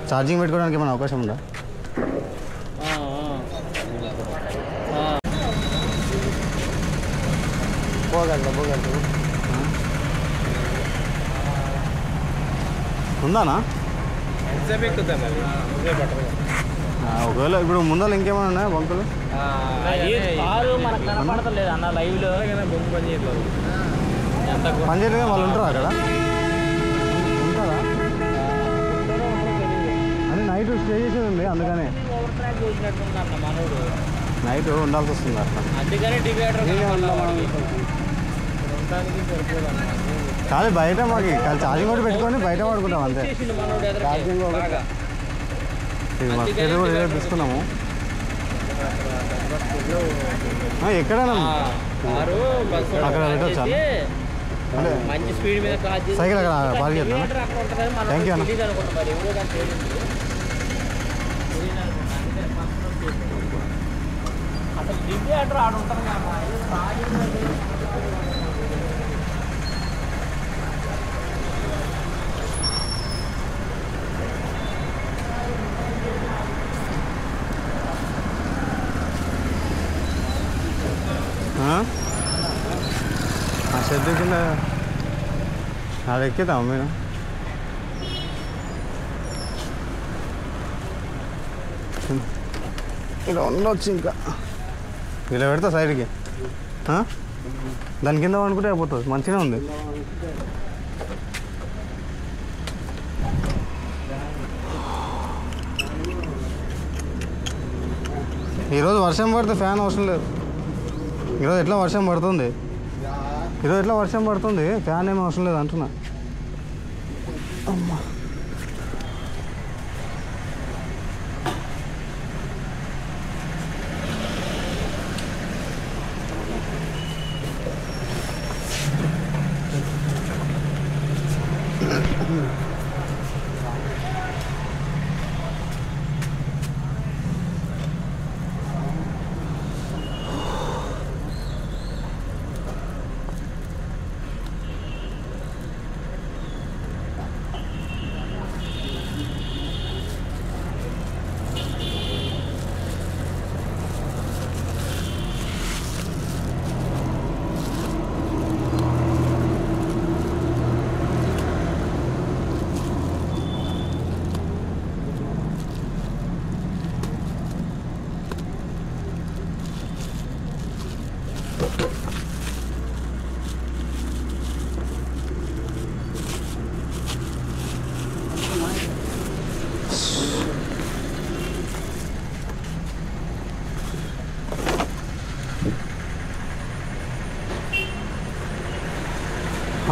ఛార్జింగ్ పెట్టుకోవడానికి ఏమైనా అవకాశం ఉందా? ఉందానా? ఒకవేళ ఇప్పుడు ముందర ఇంకేమైనా ఉన్నాయా బంకులు? పని చేయలేదు వాళ్ళు ఉంటారా అక్కడ? నైట్ స్టే చేసేది ఉంది, అందుకనే నైట్ ఉండాల్సి వస్తుంది అట్లా. కానీ బయట మాకు ఛార్జింగ్ కూడా పెట్టుకొని బయట వాడుకుంటాం అంతే. ఛార్జింగ్ కూడా తీసుకున్నాము. ఎక్కడైనా అక్కడ పెట్టొచ్చా? అంటే సైకిల్ అక్కడ పార్క్ చేద్దాం. థ్యాంక్ యూ అన్న. ఆ షెడ్ కింద అది ఎక్కిద్దాం మీరు. ఇలా ఉండొచ్చు, ఇంకా ఇలా పెడతా సైడ్కి. దాని కింద అనుకుంటే అయిపోతుంది, మంచిగా ఉంది. ఈరోజు వర్షం పడితే ఫ్యాన్ అవసరం లేదు. ఈరోజు ఎట్లా వర్షం పడుతుంది, ఫ్యాన్ ఏమీ అవసరం లేదు అంటున్నా. అమ్మా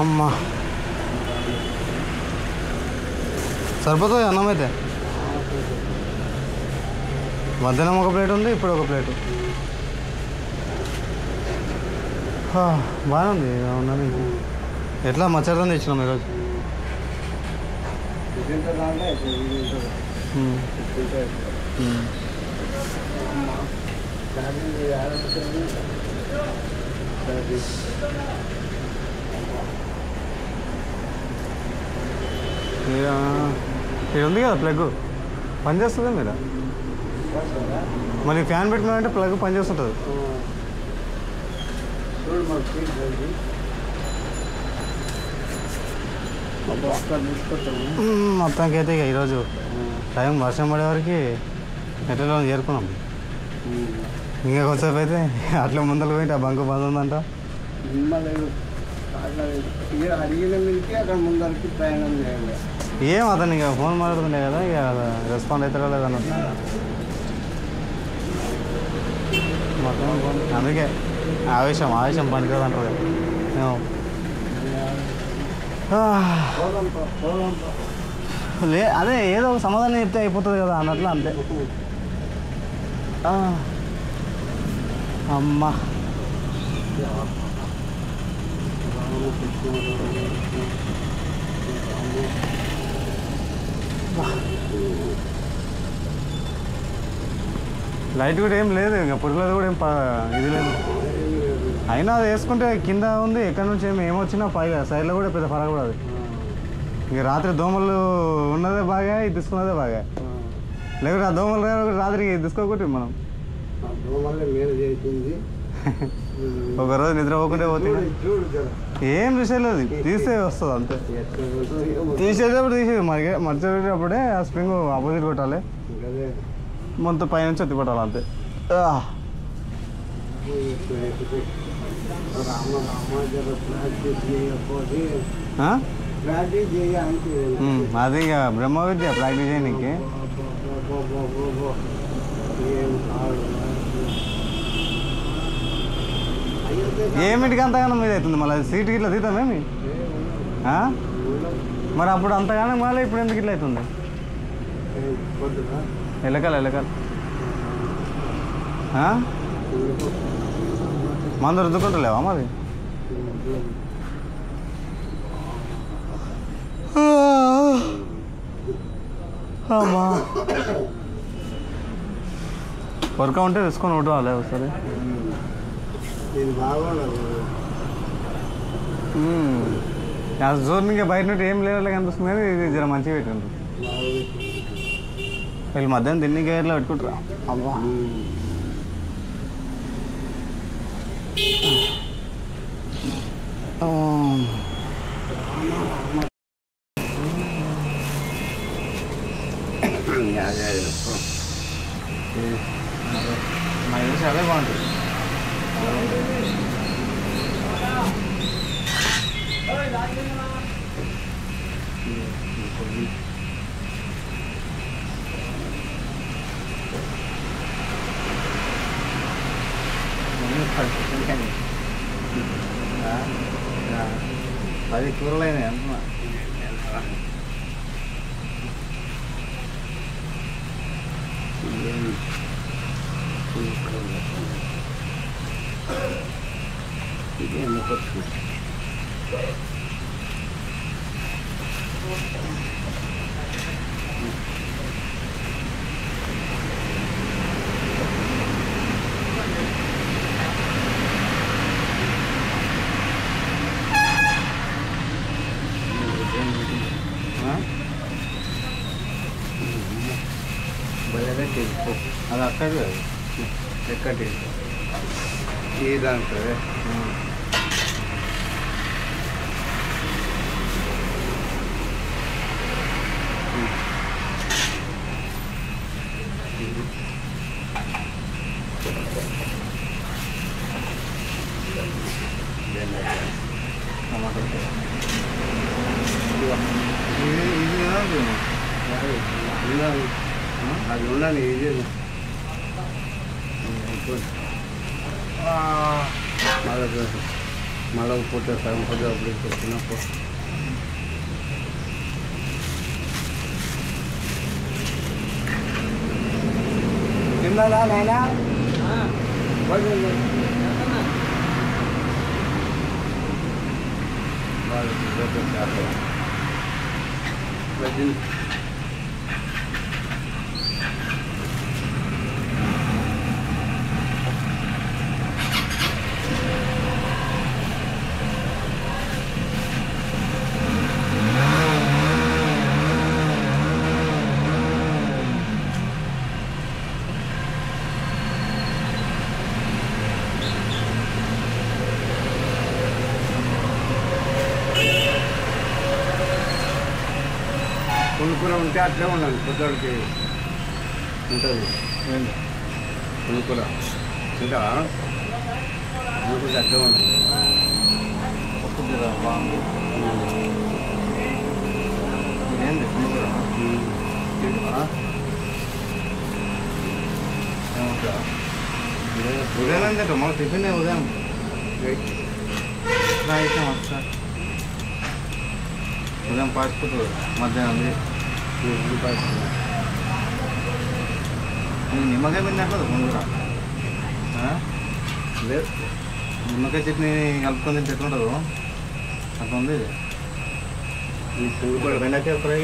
అమ్మా సరిపోతుంది అన్నం అయితే. మధ్యాహ్నం ఒక ప్లేట్ ఉంది, ఇప్పుడు ఒక ప్లేటు. బాగానే ఉంది. ఉన్నది ఎట్లా మచ్చరితో తెచ్చినాం ఈరోజు. ఇది ఉంది కదా ప్లగ్, పనిచేస్తుంది మీద. మళ్ళీ ఫ్యాన్ పెట్టుకున్నారంటే ప్లగ్ పనిచేస్తుంటుంది. మొత్తానికి అయితే ఇక ఈరోజు టైం వర్షం పడే వరకు ఎట్లా చేరుకున్నాం. ఇంకా కొంతసేపు అయితే అట్లా ముందరకు పోయి ఆ బంకు బంద్ ఉందంట. అడిగిన మీదకి అక్కడ ముందరికి ప్రయాణం చేయాలి. ఏం అతను ఇక ఫోన్ మాట్లాడుతుండే కదా, ఇక రెస్పాండ్ అవుతారో లేదన్నట్టు. అందుకే ఆవేశం పనికిరాదు అంటారు. అదే ఏదో ఒక సమాధానం చెప్తే అయిపోతుంది కదా అన్నట్లు, అంతే. అమ్మా లైట్ కూడా ఏం లేదు, ఇంకా పురుగులది కూడా ఏం ఇది లేదు. అయినా అది వేసుకుంటే కింద ఉంది, ఎక్కడి నుంచి ఏమొచ్చినా పైగా సైడ్లో కూడా పెద్ద ఫరక పడదు. ఇక రాత్రి దోమలు ఉన్నదే బాగా, ఇది తీసుకున్నదే బాగా. లేకపోతే ఆ దోమలు రాత్రి తీసుకోకూడదు మనం. ఒకరోజు నిద్ర పోకుంటే పోతే ఏం చూసేలేదు, తీసే వస్తుంది అంతే. తీసేటప్పుడు తీసేది మర్చిపోయేటప్పుడే ఆ స్ప్రింగ్ ఆపోజిట్ కొట్టాలి, మొత్తం పైనుంచి ఎత్తి కొట్టాలి అంతే. అది ఇక బ్రహ్మ విద్య ప్రాక్టీస్ చేయడానికి. ఏమిటికి అంతగానో మీద అవుతుంది, మళ్ళీ సీటుకి ఇట్లా తీతామేమి. మరి అప్పుడు అంతగానో మళ్ళీ ఇప్పుడు ఎందుకు ఇట్లా అవుతుంది? ఎలకాలి మందు రుద్దుకుంటలేవా మరి? అమ్మా వర్క్ ఉంటే తీసుకొని ఉండాలి ఒకసారి. జోర్ ఇంకా బయట నుండి ఏం లేవలే కనిపిస్తుంది, కానీ ఇది జర మంచిగా పెట్టండి. వీళ్ళు మధ్యాహ్నం తిన్ని గేర్లో పెట్టుకుంటారా? అబ్బా అదే బాగుంటుంది. అది కూరలైనా అంటున్నా. అది అక్కడ ఎక్కడి ఇదంటే అది ఉండాలి. ఇది మళ్ళీ పోతే సగం పోతే అప్పుడు వచ్చినప్పుడు తిన్నారా నాయనా? పునుకుర ఉంటే అట్లే ఉండాలి, పొద్దుడికి ఉంటుంది పునుకుర ఇంకా పునుకుంటే అట్లే ఉంటుంది. బాగుంది. ఏంది ఉదయం అంతే మాకు టిఫిన్ ఉదయం ఉదయం పాసిపోతుంది మధ్యాహ్నం నిమ్మకాయ పెట్టినట్లు ముందుగా లేదు నిమ్మకాయ చట్నీ కలుపుకొని తింటే ఎట్లుంటుందో అట్లా ఉంది. బెండకాయ ఫ్రై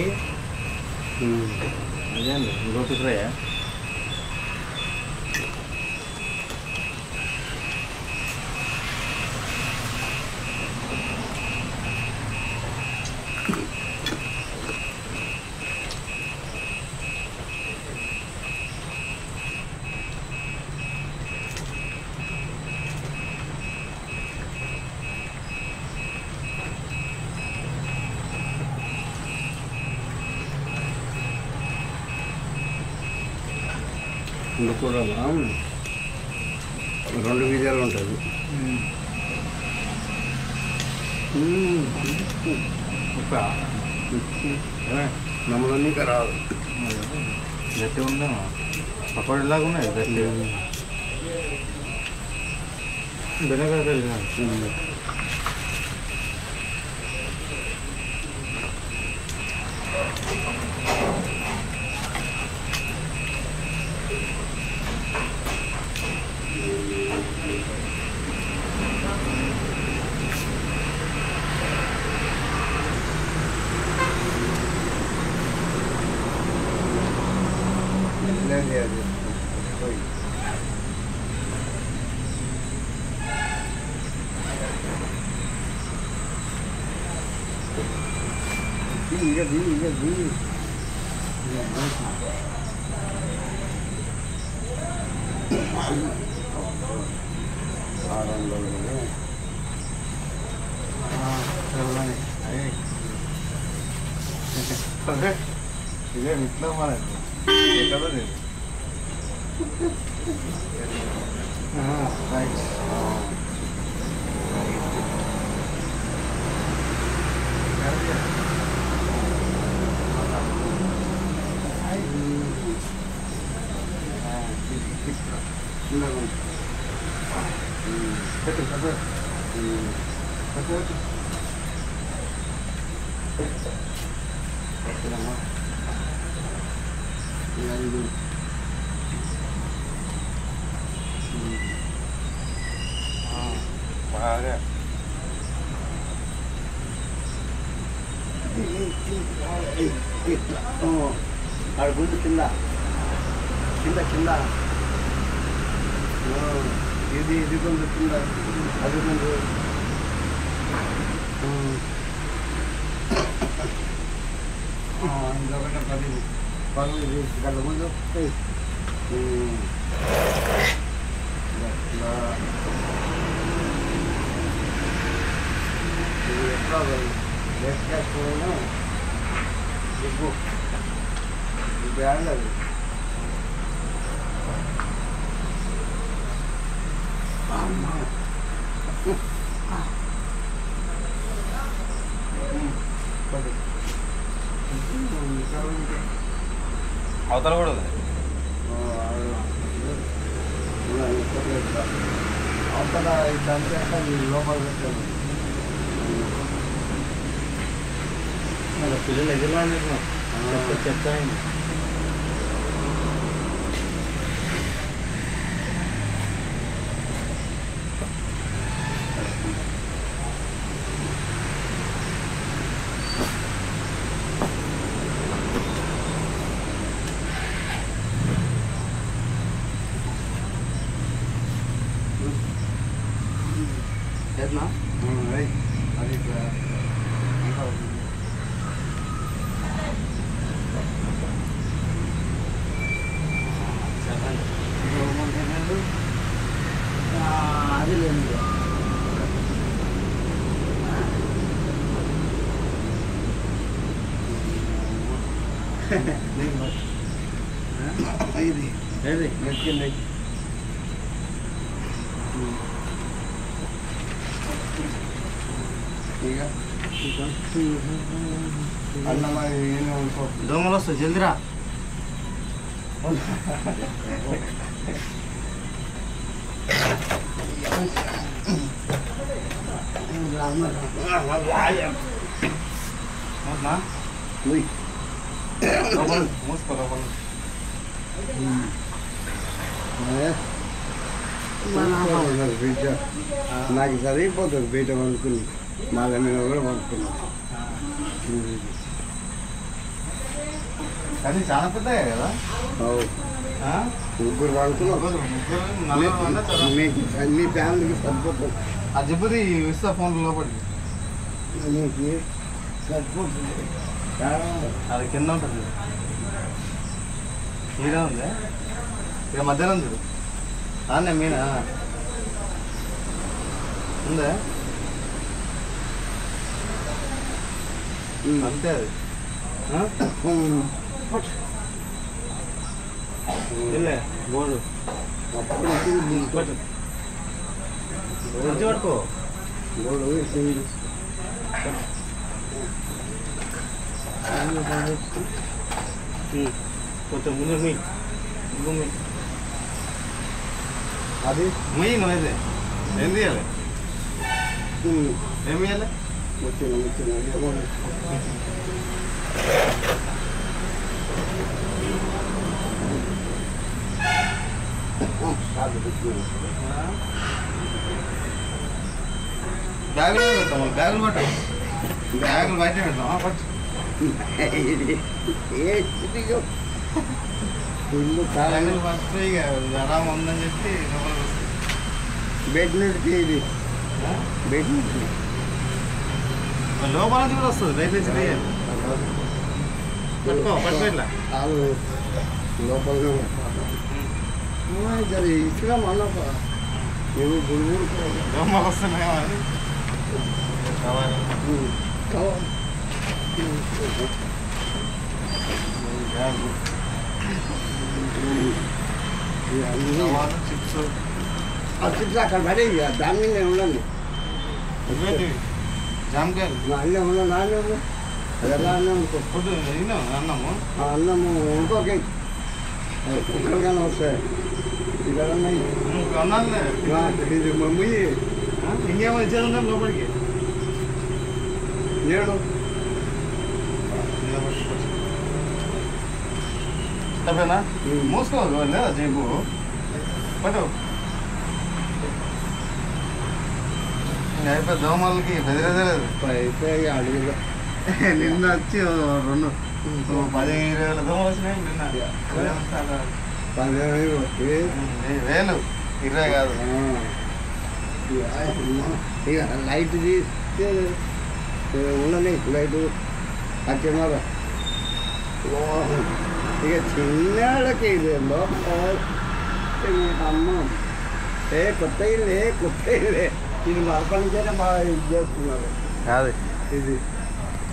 అదే అండి గోపి ఫ్రై కూడా 2 విధాలు ఉంటుంది. నమ్మలన్నీ రాదు గట్టి ఉందా పకోడీలాగా ఉన్నాయి గట్టి బెనకాయ ఇదే ఇట్లా మరి ఎక్కడ రైట్ బాగా గుండు కింద కింద కింద ఇది గుండు కింద అది గుండు ఇంకొకటి 10 గంటల ముందు ఇది ఎట్లా వేసుకోకపోయినా ఎక్కువ బ్యాడ్ అది అవతల కూడా ఉంది అవతల ఇదంతా లోపల పెట్టాను పిల్లలు ఎదురు చెప్తాను అది అది లేదు ఇది ఏది నెక్కింది దోమలు వస్తాయి జల్దిరా. నాకు సరిపోతుంది బయట పడుకుని మళ్ళీ మీద కూడా పడుకున్నాను. కానీ చాలా పెద్దగా కదా. ముగ్గురు పడుకున్నాం. మీ ఫ్యామిలీకి సరిపోతుంది. ఆ జిబ్బుది ఇస్తా ఫోన్ లోపలికి. నీకు సరిపోతుంది. అది కింద ఉంటుంది. మీనా ఉంది ఇక మధ్యలో ఉంది. అన్న మీనా ఉందా? అంతే అది. బోర్డు మంచి పట్టుకో. కొంచెం ముందు మీ అది మొయ్యి నువ్వైతే ఏం తీయాలి? ఏం తీయాలి? బ్యాగులు పెడతాం. బ్యాగులు పట్టు. బ్యాగులు బయట పెడతాం. పట్టు. బ్యాగులు పట్టు. ఇక ఆరాం ఉందని చెప్పి బెడ్ నుండి ఇది బెడ్ నుంచి లోపల నుంచి కూడా వస్తుంది. బయట నుంచి తీయాలి. పట్టుకో పట్టుకో ఇట్లా లోపల ఇక్కడ మళ్ళా నువ్వు గుడి దోమలు వస్తున్నాయి అని చిప్స్ చిప్స్ అక్కడ పడే దాని మీద ఉండండి. జామకాయలు అన్నీ ఉన్నా నానే ఉన్నా అదెలా అన్నం ఫుడ్ అన్నము అన్నము ఇంకొక ఒక్కరికైనా వస్తాయి. ఇక్కడ ఉన్నాయి ఇది మమ్మీ ఇంకేమో ఇచ్చేది ఉందా లోపలికి? నేడు తప్పేనా? మూసుకో లేదా జేబు పట్టు. అయిపోయి దోమలకి బెదిరేదలేదు. అయిపోయి అడుగులో నిన్న వచ్చి 2 10-20 దోమలు వచ్చినాయి నిన్న. 10,000 వేలు 20 కాదు. ఇక లైట్ తీస్తే ఉండని లైట్ అచ్చేమారా ఇక చిన్నకి అమ్మ కొత్త ఇల్లే ఇది మరపనికైనా బాగా ఇది చేస్తున్నారు. కాదు ఇది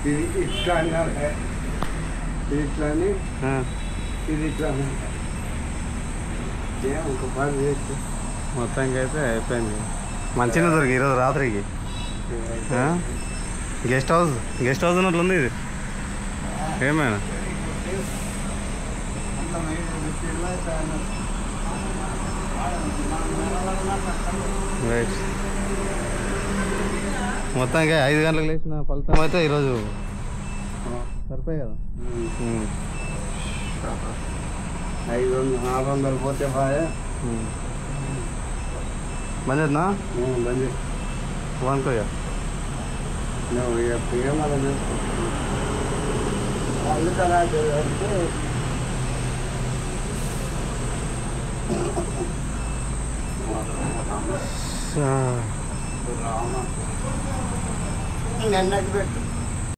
ఇది ఇట్లా అన్నారు. ఇది ఇట్లా అని ఇది ఇట్లా ఒక పని చేస్తే మొత్తానికి అయితే అయిపోయింది. మంచిగా దొరికి ఈరోజు రాత్రికి. గెస్ట్ హౌస్ ఉన్నట్లుంది ఇది. ఏమైనా రైట్. మొత్తానికి 5 గంటలకు లేచిన ఫలితం అయితే ఈరోజు సరిపోయి కదా. 500-600 పోతే బాగా బందేనా బంద్ వనుకో ఇక నువ్వు ఇక ఏమన్నా అందుకలా అంటే నిన్నకి పెట్టు